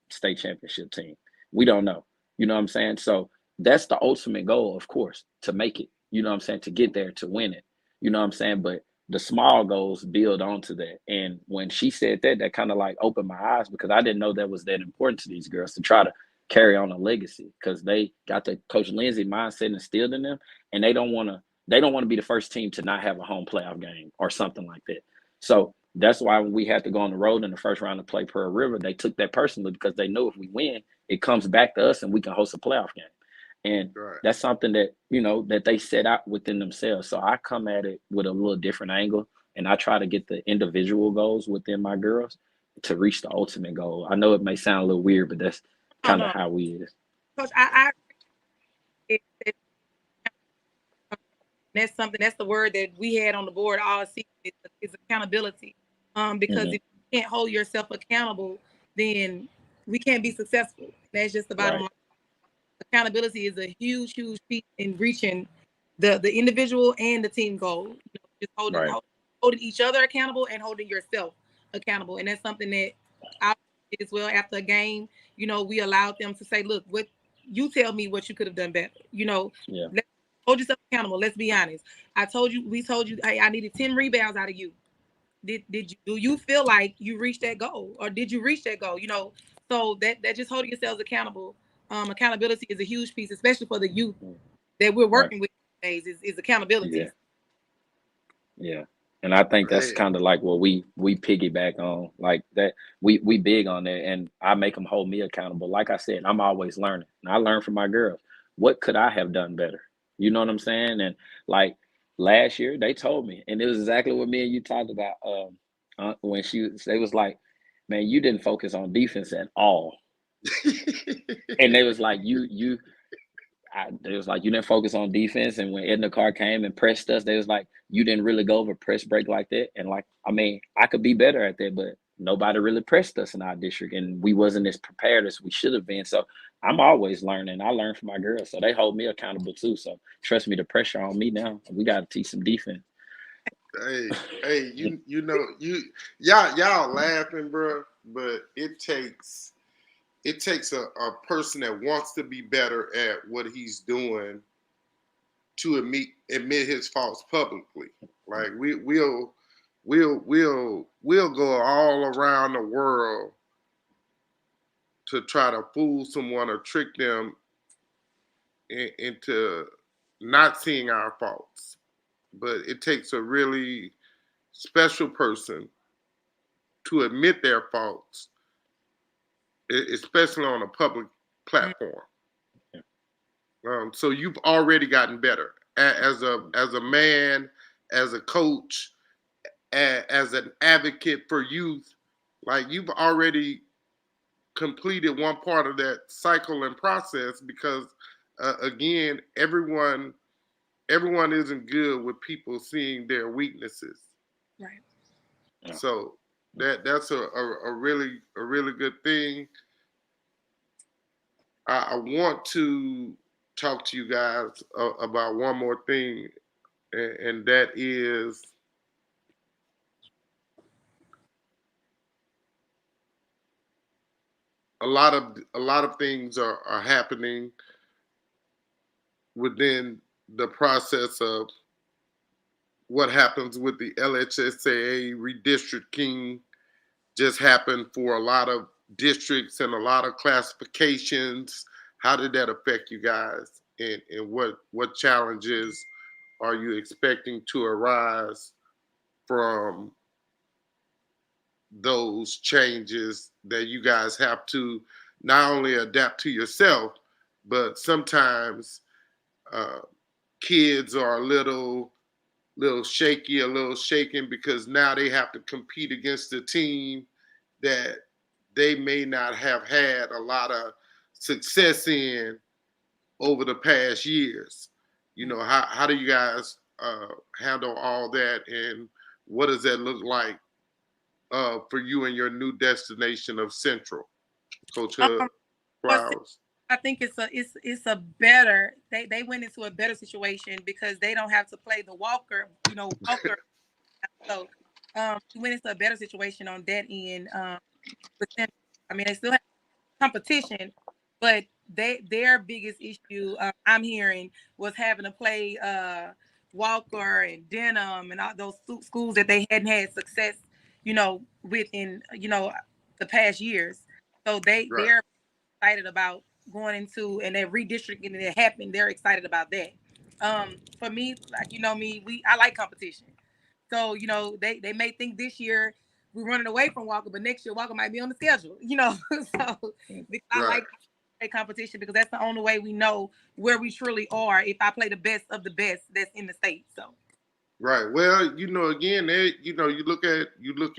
state championship team. We don't know. You know what I'm saying? So that's the ultimate goal, of course, to make it. You know what I'm saying? To get there, to win it. You know what I'm saying? But the small goals build onto that. And when she said that, that kind of like opened my eyes because I didn't know that was that important to these girls to try to carry on a legacy because they got the Coach Lindsay mindset instilled in them, and they don't want to be the first team to not have a home playoff game or something like that. So that's why when we had to go on the road in the first round to play Pearl River, they took that personally because they know if we win, it comes back to us and we can host a playoff game. And that's something that, you know, that they set out within themselves. So I come at it with a little different angle and I try to get the individual goals within my girls to reach the ultimate goal. I know it may sound a little weird, but that's kind of how we is. Coach, that's something, that's the word that we had on the board all season is accountability. Because if you can't hold yourself accountable, then we can't be successful. That's just the bottom line. Accountability is a huge piece in reaching the individual and the team goal. You know, just holding each other accountable and holding yourself accountable. And that's something that I did as well after a game. You know, we allowed them to say, look, what you tell me what you could have done better. You know, let's hold yourself accountable. Let's be honest. We told you, hey, I needed 10 rebounds out of you. Do you feel like you reached that goal, or did you reach that goal? You know, so that just holding yourselves accountable. Accountability is a huge piece, especially for the youth that we're working with these days. Is accountability. Yeah, and I think that's kind of like what we piggyback on, like that. We big on that, and I make them hold me accountable. Like I said, I'm always learning, and I learn from my girls. What could I have done better? You know what I'm saying? And like last year, they told me, and it was exactly what me and you talked about. when they was like, man, you didn't focus on defense at all. And they was like, they was like, you didn't focus on defense. And when Edna Carr came and pressed us, they was like, you didn't really go over press break like that. And like, I mean, I could be better at that, but nobody really pressed us in our district, and we wasn't as prepared as we should have been. So I'm always learning. I learn from my girls, so they hold me accountable too. So trust me, the pressure on me now. We got to teach some defense. Hey, you know, y'all laughing, bro, but it takes a person that wants to be better at what he's doing to admit his faults publicly. Like we'll go all around the world to try to fool someone or trick them into not seeing our faults. But it takes a really special person to admit their faults, especially on a public platform. So you've already gotten better as a man, as a coach, as an advocate for youth. Like, you've already completed one part of that cycle and process, because again, everyone isn't good with people seeing their weaknesses. Right. Yeah. So that's a really good thing. I want to talk to you guys about one more thing, and that is a lot of things are happening within the process of what happens with the LHSAA redistricting. Just happened for a lot of districts and a lot of classifications. How did that affect you guys? And what challenges are you expecting to arise from those changes that you guys have to not only adapt to yourself, but sometimes kids are a little shaky, a little shaken, because now they have to compete against a team that they may not have had a lot of success in over the past years. You know, how do you guys handle all that, and what does that look like for you and your new destination of Central, Coach Flowers? I think it's a better, they went into a better situation because they don't have to play the Walker. So we went into a better situation on that end. But then, I mean, they still have competition, but their biggest issue I'm hearing was having to play Walker and Denham and all those schools that they hadn't had success, within the past years. So they're excited about going into, and that redistricting that happened. They're excited about that. For me, like me, I like competition. So they may think this year we're running away from Walker, but next year Walker might be on the schedule. So I like competition, because that's the only way we know where we truly are, if I play the best of the best that's in the state. So right. Well, again, you look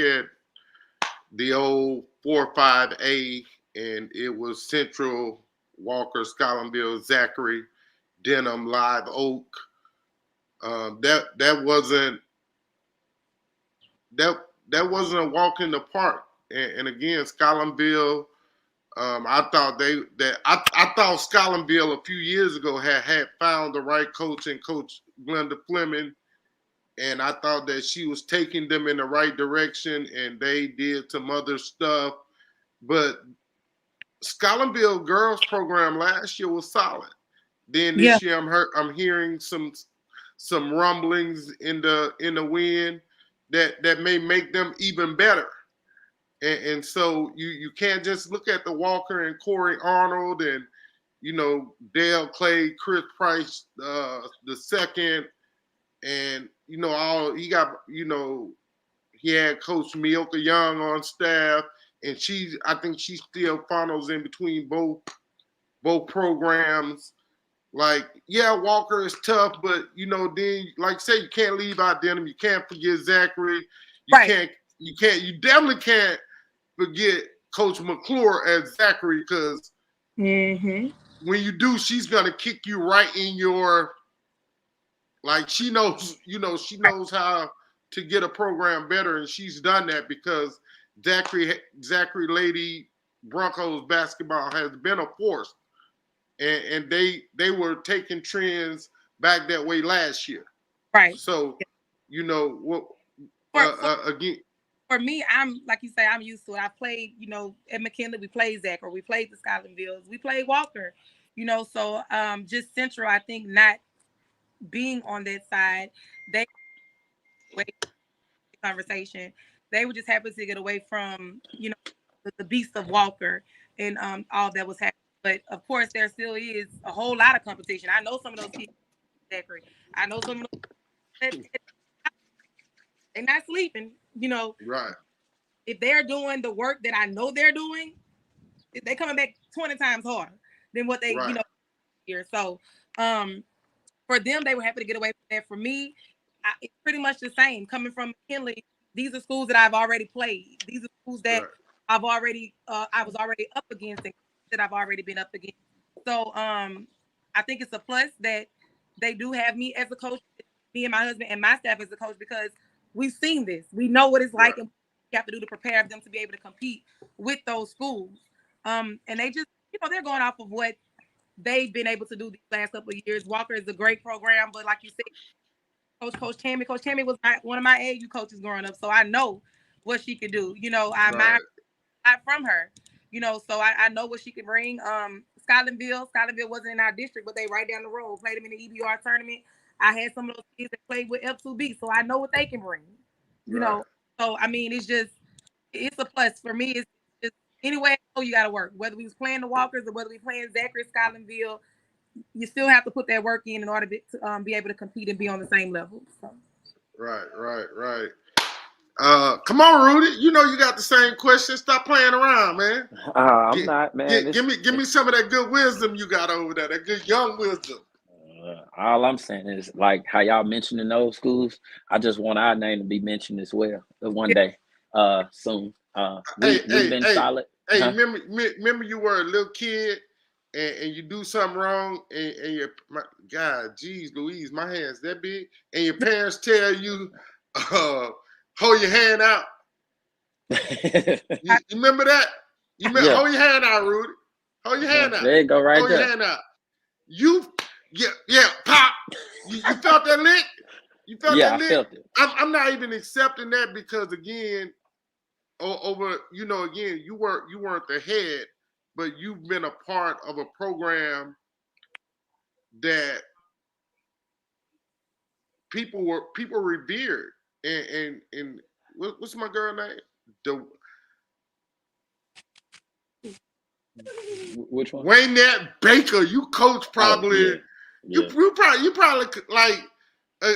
at the old 4-5A, and it was Central, Walker, Scotlandville, Zachary, Denham, Live Oak. That wasn't a walk in the park. And again, Scotlandville, I thought I thought Scotlandville a few years ago had found the right coach, and Coach Glenda Fleming, and I thought that she was taking them in the right direction, and they did some other stuff. But Scotlandville girls program last year was solid. Then this year I'm hearing some rumblings in the wind that may make them even better. And so you can't just look at the Walker and Corey Arnold and Dale Clay, Chris Price the second, and all he got. He had Coach Mioka Young on staff, and I think she still funnels in between both programs. Like, yeah, Walker is tough, but then, like I say, you can't leave out Denham. You can't forget Zachary. You can't You definitely can't forget Coach McClure as Zachary, because Mm-hmm. when you do, she's gonna kick you right in your, like, she knows, she knows how to get a program better, and she's done that because Zachary Lady Broncos basketball has been a force, and they were taking trends back that way last year. Right. So, what again? For me, I'm like you say, I'm used to it. I played, at McKinley, we played Zach, or we played the Scotlandvilles, we played Walker, so just Central, I think not being on that side, they conversation. They were just happy to get away from, the beast of Walker and all that was happening. But of course, there still is a whole lot of competition. I know some of those kids, Zachary. I know some of those, they're not sleeping, Right. If they're doing the work that I know they're doing, they're coming back 20 times harder than what they, Right. here. So for them, they were happy to get away from that. For me, it's pretty much the same. Coming from McKinley, these are schools that I've already played. These are schools that Right. I've already, I was already up against, and that I've already been up against. So I think it's a plus that they do have me as a coach, me and my husband and my staff as a coach, because we've seen this. We know what it's like, Right. and what we have to do to prepare them to be able to compete with those schools. And they just, they're going off of what they've been able to do these last couple of years. Walker is a great program, but like you said, Coach Tammy was one of my AAU coaches growing up, so I know what she could do. I admire from her, so I know what she could bring. Scotlandville wasn't in our district, but they right down the road, played them in the EBR tournament. I had some of those kids that played with F2B, so I know what they can bring. So I mean, it's a plus for me. It's just anyway, you got to work. Whether we was playing the Walkers or whether we playing Zachary, Scotlandville, you still have to put that work in order to be able to compete and be on the same level. So. Right. Come on, Rudy. You got the same question. Stop playing around, man. I'm not, man. Give me some of that good wisdom you got over there. That good young wisdom. All I'm saying is, like how y'all mentioned in those schools, I just want our name to be mentioned as well one day, soon. We've been solid. Hey, remember you were a little kid and you do something wrong and God, geez, Louise, my hand's that big, and your parents tell you, hold your hand out. You remember that? Hold your hand out, Rudy. Hold your hand out. There you go, right hold there. Hold your hand out. Pop. You felt that lick? You felt that lick? I felt it. I'm not even accepting that because again, again, you weren't the head, but you've been a part of a program that people revered. And what's my girl name? Which one? Waynette Baker. You coach probably. Oh, yeah. You probably like.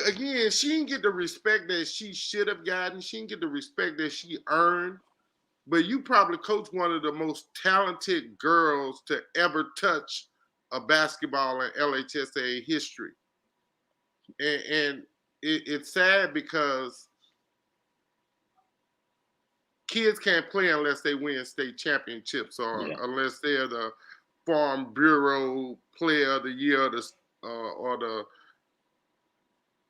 Again, she didn't get the respect that she should have gotten. She didn't get the respect that she earned. But you probably coached one of the most talented girls to ever touch a basketball in LHSA history. And it's sad because kids can't play unless they win state championships or unless they're the Farm Bureau Player of the Year or the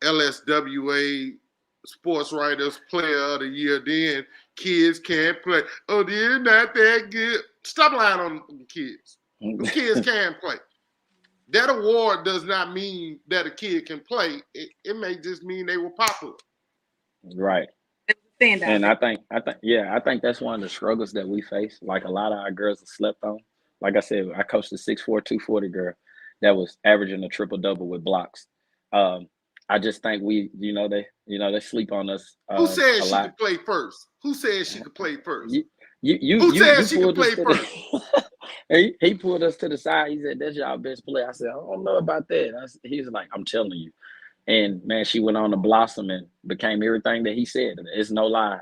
LSWA Sports Writers Player of the Year. Then kids can't play. Oh, they're not that good. Stop lying on the kids. The kids can play. That award does not mean that a kid can play. It may just mean they were popular. Right. And I think that's one of the struggles that we face. Like a lot of our girls are slept on. Like I said, I coached a 6'4", 240 girl that was averaging a triple-double with blocks. I just think they sleep on us. Who said she could play first? Who said she could play first? Who said she could play first? He pulled us to the side. He said, "That's y'all best player." I said, "I don't know about that." He was like, "I'm telling you." And man, she went on to blossom and became everything that he said. It's no lie.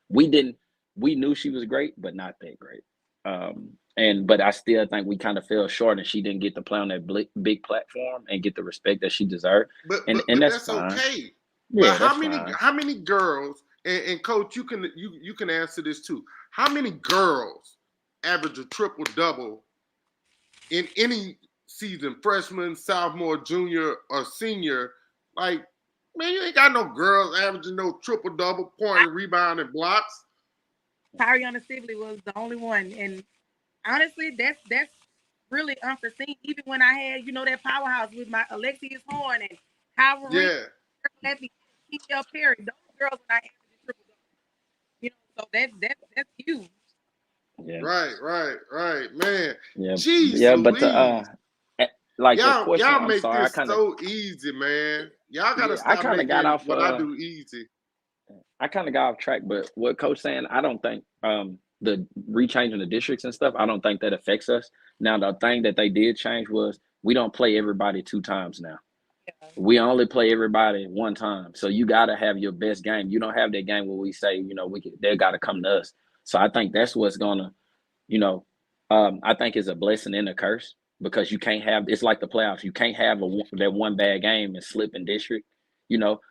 We knew she was great, but not that great. But I still think we kind of fell short, and she didn't get to play on that big platform and get the respect that she deserved. But that's okay. Yeah, but how many girls and coach, you can answer this too. How many girls average a triple double in any season, freshman, sophomore, junior, or senior? Like, man, you ain't got no girls averaging no triple double, point, rebound, and blocks. Tariana Sibley was the only one, and honestly, that's really unforeseen. Even when I had, that powerhouse with my Alexius Horn and Howard Reed, Yeah, Levy, T.L. Perry, those girls are not averaging triple double. So that's huge. Yeah. right, man. Yeah. Jeez, Yeah. But Louise. like the Y'all question, I'm make sorry, this so easy, man. Y'all gotta yeah, I stop kind of making got off. what I do easy. I kind of got off track, but what Coach saying, I don't think the rechanging the districts and stuff, I don't think that affects us. Now, the thing that they did change was we don't play everybody 2 times now. We only play everybody 1 time. So you got to have your best game. You don't have that game where we say, they got to come to us. So I think that's what's gonna, I think it's a blessing and a curse because you can't have. It's like the playoffs. You can't have that one bad game and slip in district.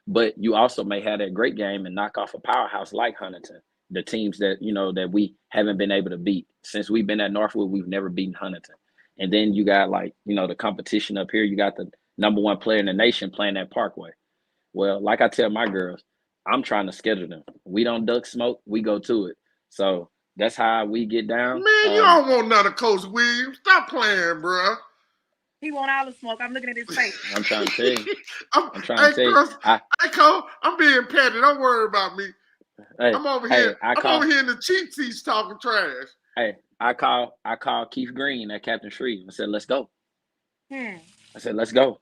But you also may have that great game and knock off a powerhouse like Huntington. The teams that that we haven't been able to beat since we've been at Northwood, we've never beaten Huntington. And then you got the competition up here. You got the #1 player in the nation playing at Parkway. Well, like I tell my girls, I'm trying to schedule them. We don't duck smoke, we go to it. So that's how we get down. Man, you don't want none of Coach Williams. Stop playing, bro. He want all the smoke. I'm looking at his face. I'm trying to tell you. I'm trying to tell you. Hey, Cole, I'm being petty. Don't worry about me. Hey, I'm over here. I'm over here in the cheap seats talking trash. Hey, I call Keith Green at Captain Shreve. I said, let's go. I said, let's go.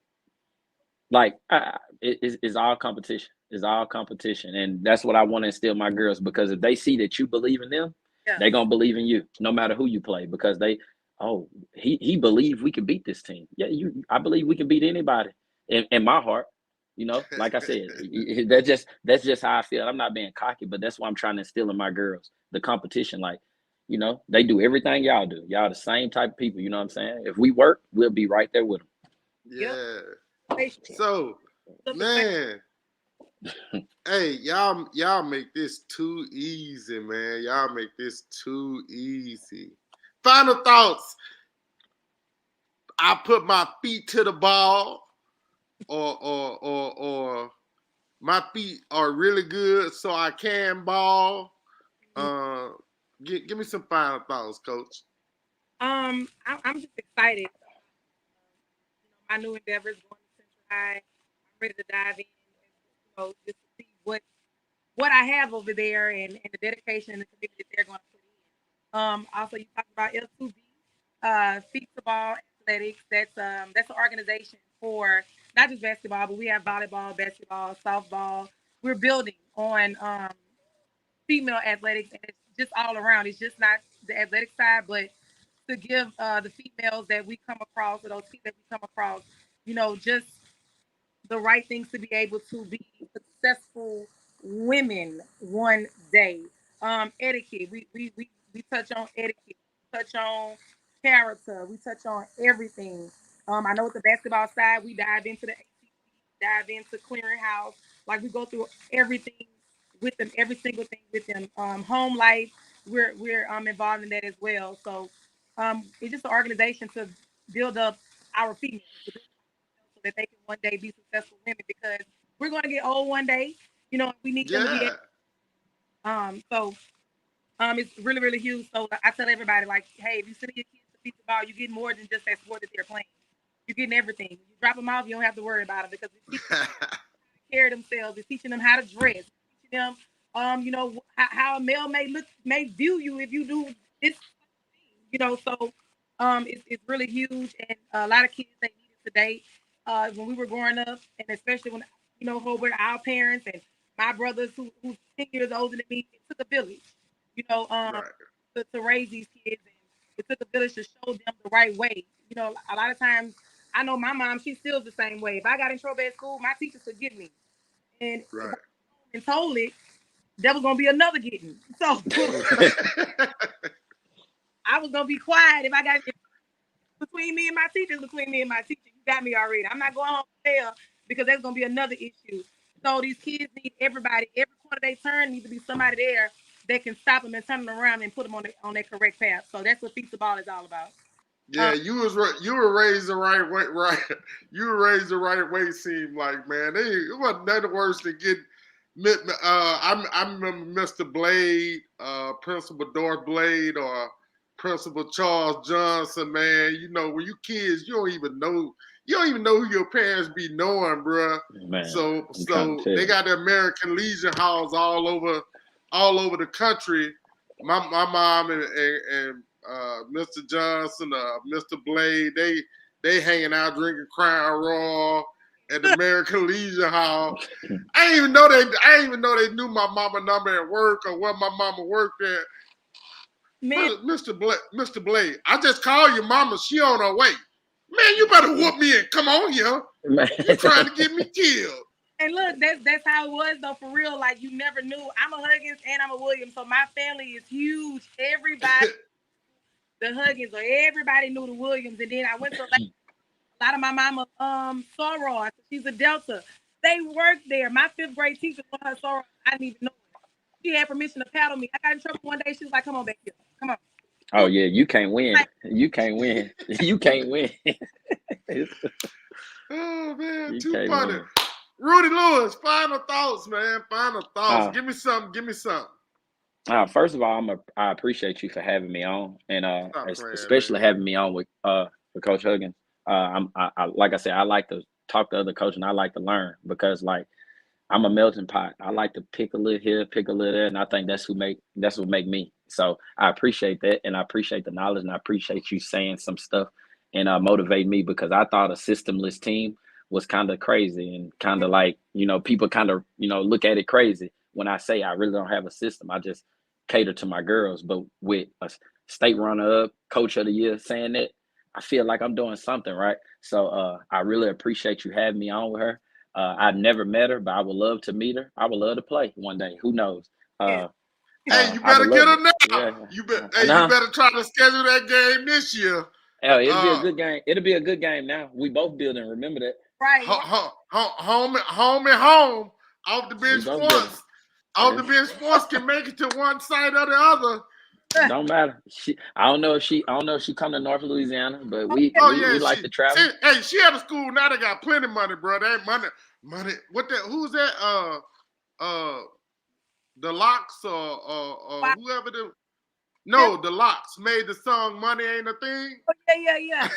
It's all competition. It's all competition. And that's what I want to instill my girls, because if they see that you believe in them, they're going to believe in you, no matter who you play, because he believed we could beat this team. Yeah, I believe we can beat anybody in my heart. Like I said, that's just how I feel. I'm not being cocky, but that's why I'm trying to instill in my girls the competition. They do everything y'all do. Y'all the same type of people. You know what I'm saying? If we work, we'll be right there with them. Yeah. So, man, hey, y'all make this too easy, man. Y'all make this too easy. Final thoughts. I put my feet to the ball, or my feet are really good, so I can ball. Give me some final thoughts, Coach. I'm just excited. My new endeavors going to Central High. I'm ready to dive in, and, just to see what I have over there and the dedication and the commitment that they're going to put in. Also, you talked about L2B, Feet to Ball Athletics. That's an organization for not just basketball, but we have volleyball, basketball, softball. We're building on female athletics, and it's just all around. It's just not the athletic side, but to give the females that we come across, or those people that we come across, just the right things to be able to be successful women one day. Etiquette. We touch on etiquette. We touch on character. We touch on everything. I know with the basketball side, we dive into the ACC, dive into clearinghouse. We go through everything with them, every single thing with them. Home life, we're involved in that as well. So it's just an organization to build up our females so that they can one day be successful women, because we're going to get old one day. We need them to be. So it's really, really huge. So I tell everybody, hey, if you send your kids to beat the ball, you get more than just that sport that they're playing. You're getting everything. You drop them off, you don't have to worry about it, because it's teaching them how to care themselves. It's teaching them how to dress. It's teaching them, how a male may view you if you do this. So it's really huge, and a lot of kids they need it today. When we were growing up, and especially when with our parents and my brothers who's 10 years older than me, it took a village, Right. to raise these kids, and it took a village to show them the right way. A lot of times, I know my mom, she feels the same way. If I got in trouble at school, my teachers forgive me, and Right. and told it, there was gonna be another getting. So I was gonna be quiet if I got between me and my teachers. You got me already. I'm not going home to tell, because there's gonna be another issue. So these kids need everybody, every of their turn needs to be somebody there that can stop them and turn them around and put them on their correct path. So that's what Feast of Ball is all about. Yeah, you were raised the right way, right? You were raised the right way. Seemed like, man, it wasn't nothing worse than getting. I remember Mr. Blade, Principal Dorth Blade, or Principal Charles Johnson. Man, you know, when you kids, you don't even know who your parents be knowing, bruh. Man, So tell they you. got the American Legion halls all over the country. My mom and Mr. Johnson, Mr. Blade, they hanging out drinking Crown Royal at the American Legion Hall. I didn't even know they knew my mama number at work or where my mama worked at. Man, Mr. Blade, I just called your mama. She on her way. Man, you better whoop me and come on here. Man. You trying to get me killed. and look, that's how it was though, for real. Like, you never knew. I'm a Huggins and I'm a Williams, so my family is huge. Everybody, the Huggins, or everybody knew the Williams. And then I went to a lot of my mama soror. She's a Delta. They worked there. My 5th grade teacher was her soror. I didn't even know it. She had permission to paddle me. I got in trouble one day. She was like, "Come on back here. Come on." Oh yeah, you can't win. You can't win. You can't win. Oh man, You too can't funny. win. Rudy Lewis, final thoughts, man. Final thoughts. Uh, Give me something. First of all, I appreciate you for having me on, and Stop playing, especially man. having me on with Coach Huggins. I like I said, I like to talk to other coaches, and I like to learn because like I'm a melting pot. I like to pick a little here, pick a little there, and I think that's what make me. So I appreciate that, and I appreciate the knowledge, and I appreciate you saying some stuff and motivate me because I thought a systemless team was kind of crazy and kind of like, you know, people kind of, you know, look at it crazy when I say I really don't have a system. I just cater to my girls. But with a state runner up, coach of the year saying that, I feel like I'm doing something right. So I really appreciate you having me on with her. I've never met her, but I would love to meet her. I would love to play one day. Who knows? Hey, you I better would get love her now. Yeah. You better Nah. you better try to schedule that game this year. Oh, it'll be a good game. It'll be a good game now. We both building. Remember that. Right. Home and home. Off the bench We both building. sports. Off the bench sports can make it to one side or the other. Don't matter. I don't know if she come to North Louisiana, but we like to travel. She at a school now. They got plenty of money, bro. They ain't money. What that? Who's that? The Locks or whoever the. No, the Locks made the song "Money Ain't a Thing." Oh, yeah.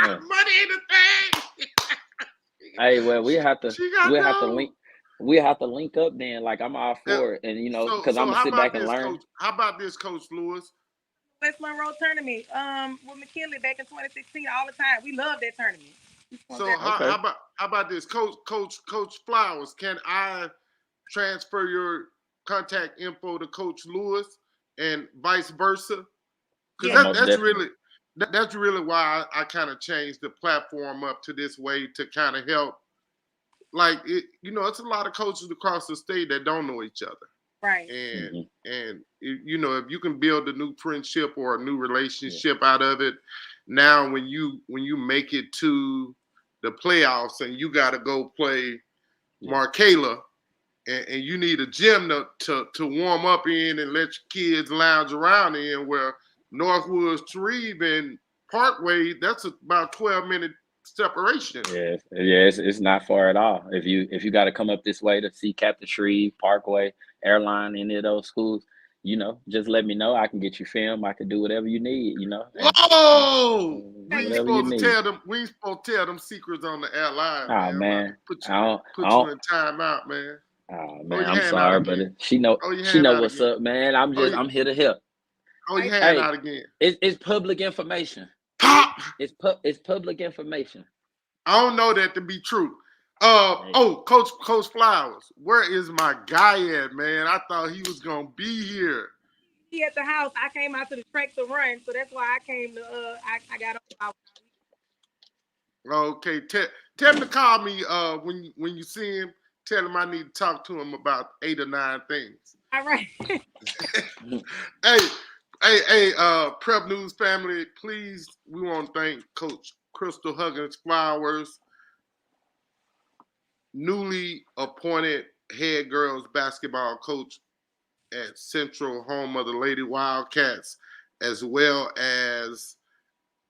Money ain't a thing. Hey, well, we have to link. We have to link up then. Like I'm all for it, and you know, because I'm gonna sit back and learn. Coach? How about this, Coach Lewis? West Monroe tournament with McKinley back in 2016 all the time. We love that tournament. So how about this, Coach Flowers? Can I transfer your contact info to Coach Lewis and vice versa? Because that's really why I kind of changed the platform up to this way to kind of help. Like it's a lot of coaches across the state that don't know each other. Right. And if you can build a new friendship or a new relationship out of it, now when you make it to the playoffs and you got to go play Markayla and you need a gym to warm up in and let your kids lounge around in, where Northwoods, Tarebe, and Parkway, that's about 12-minute separation. Yeah, it's not far at all. If you got to come up this way to see Captain Shreve, Parkway, Airline, any of those schools, just let me know. I can get you film. I can do whatever you need. Whoa! We ain't Whatever you supposed to need. tell them. We ain't supposed to tell them secrets on the airline. Oh man, Put you in timeout, man. Oh man, I'm sorry, but she know what's up, man. I'm here to help. Oh, your hand out again. It's public information. Pop! It's public information. I don't know that to be true. Coach Flowers, where is my guy at, man? I thought he was gonna be here. He at the house. I came out to the track to run, so that's why I came to. I got up. Okay, tell him to call me when you see him. Tell him I need to talk to him about 8 or 9 things. All right. Hey, Prep News family, please, we want to thank Coach Crystal Huggins Flowers, newly appointed head girls basketball coach at Central, home of the Lady Wildcats, as well as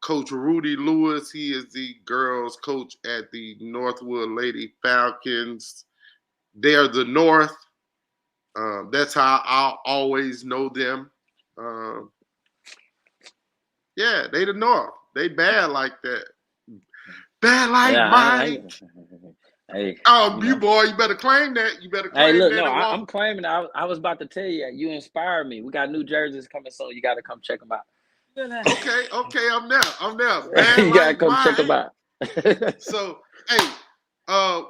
Coach Rudy Lewis. He is the girls coach at the Northwood Lady Falcons. They are the North. That's how I'll always know them. Yeah, they the North. They bad like that. Bad like Yeah, Mike. hey, Oh, you you know. boy, you better claim that. You better Hey, claim look, that no, and walk. I'm claiming. I was about to tell you, you inspired me. We got new jerseys coming soon. You got to come check them out. Okay, I'm there. I'm there. Bad You gotta like come check them Mike. out. So, hey,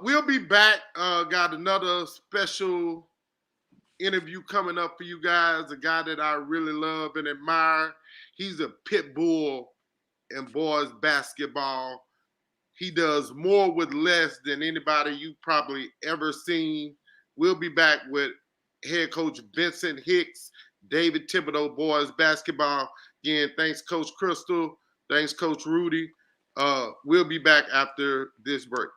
we'll be back. Got another special interview coming up for you guys. A guy that I really love and admire. He's a pit bull in boys basketball. He does more with less than anybody you probably ever seen. We'll be back with head coach Vincent Hicks, David Thibodeau boys basketball. Again, thanks, Coach Crystal. Thanks, Coach Rudy. We'll be back after this break.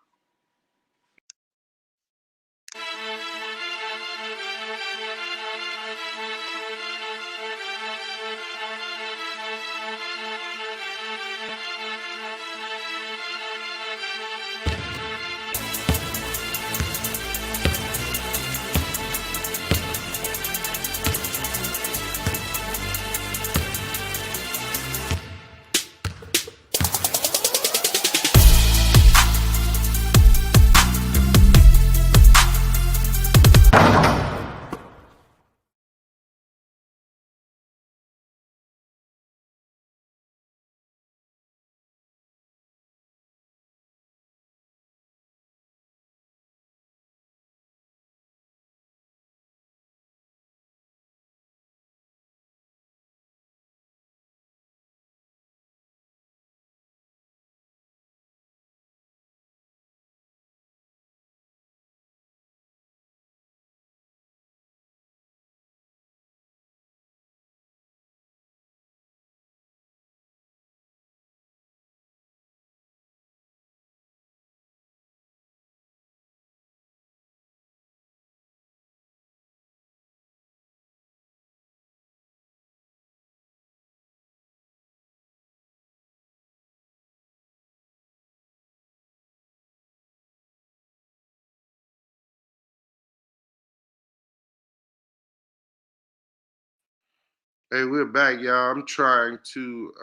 Hey, we're back, y'all. I'm trying to,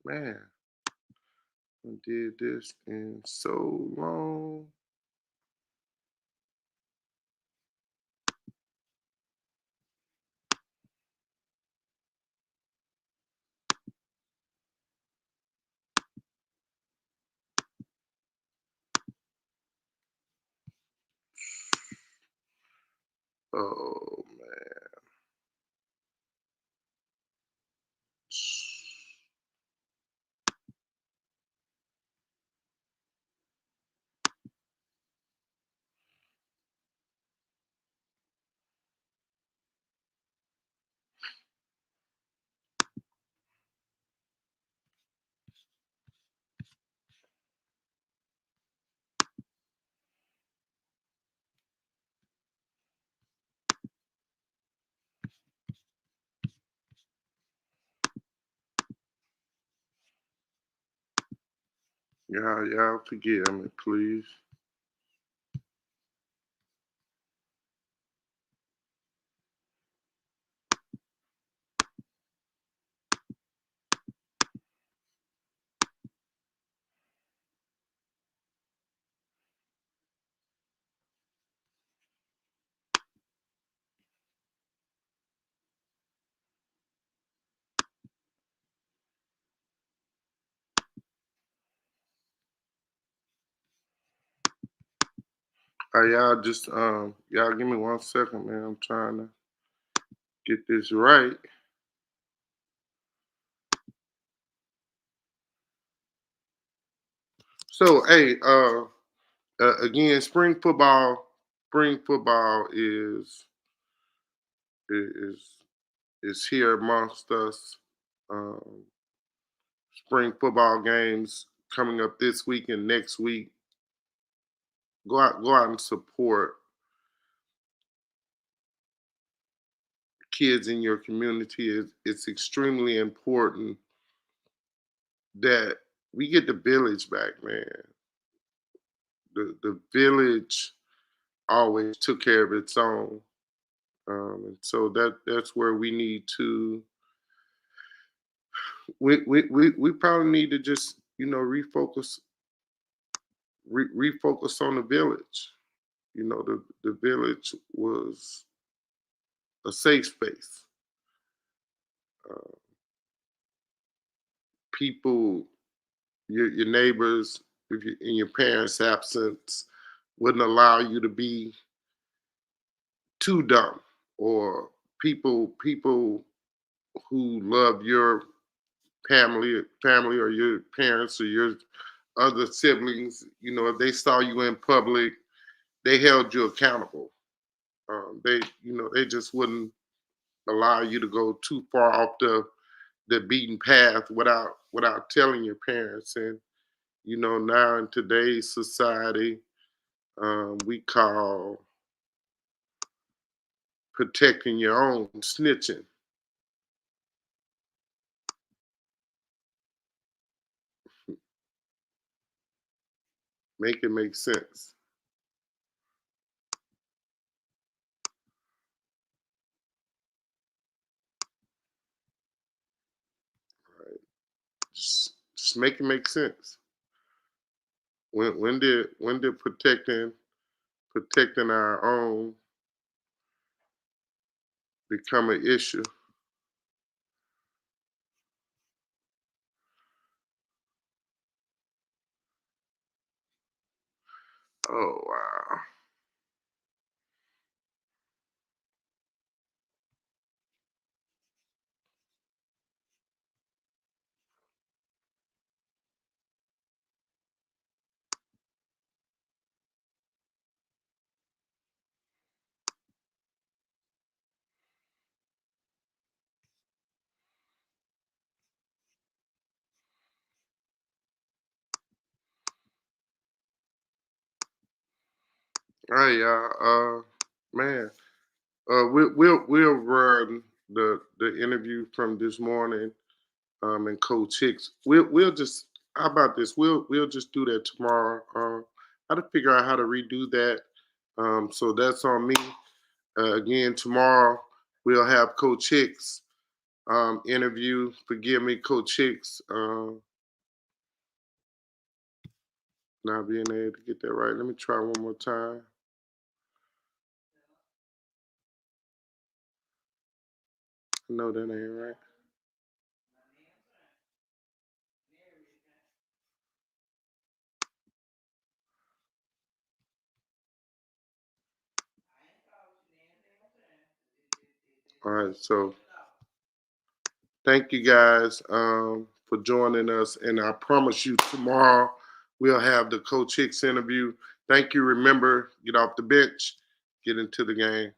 man, I did this in so long. Oh, man. Y'all forgive me, please. Y'all just y'all give me 1 second, man. I'm trying to get this right. So, hey, again, spring football is is here amongst us. Um, spring football games coming up this week and next week. go out and support kids in your community. It's extremely important that we get the village back, man. The village always took care of its own. And so that's where we need to we probably need to just, you know, refocus on the village. You know, the village was a safe space. Uh, People, your neighbors, if you, in your parents' absence, wouldn't allow you to be too dumb, or people who love your family or your parents or your other siblings, you know, if they saw you in public, they held you accountable. They, you know, they just wouldn't allow you to go too far off the beaten path without telling your parents. And you know, now in today's society, we call protecting your own snitching. Make it make sense. Right? Just make it make sense. When did protecting our own become an issue? Oh wow. All right, y'all. Man, we'll run the interview from this morning. And Coach Hicks. We'll just, how about this? We'll just do that tomorrow. I had to figure out how to redo that. So that's on me. Again, tomorrow we'll have Coach Hicks interview. Forgive me, Coach Hicks. Not being able to get that right. Let me try one more time. No, that ain't right. All right, so thank you guys for joining us. And I promise you tomorrow we'll have the Coach Hicks interview. Thank you. Remember, get off the bench, get into the game.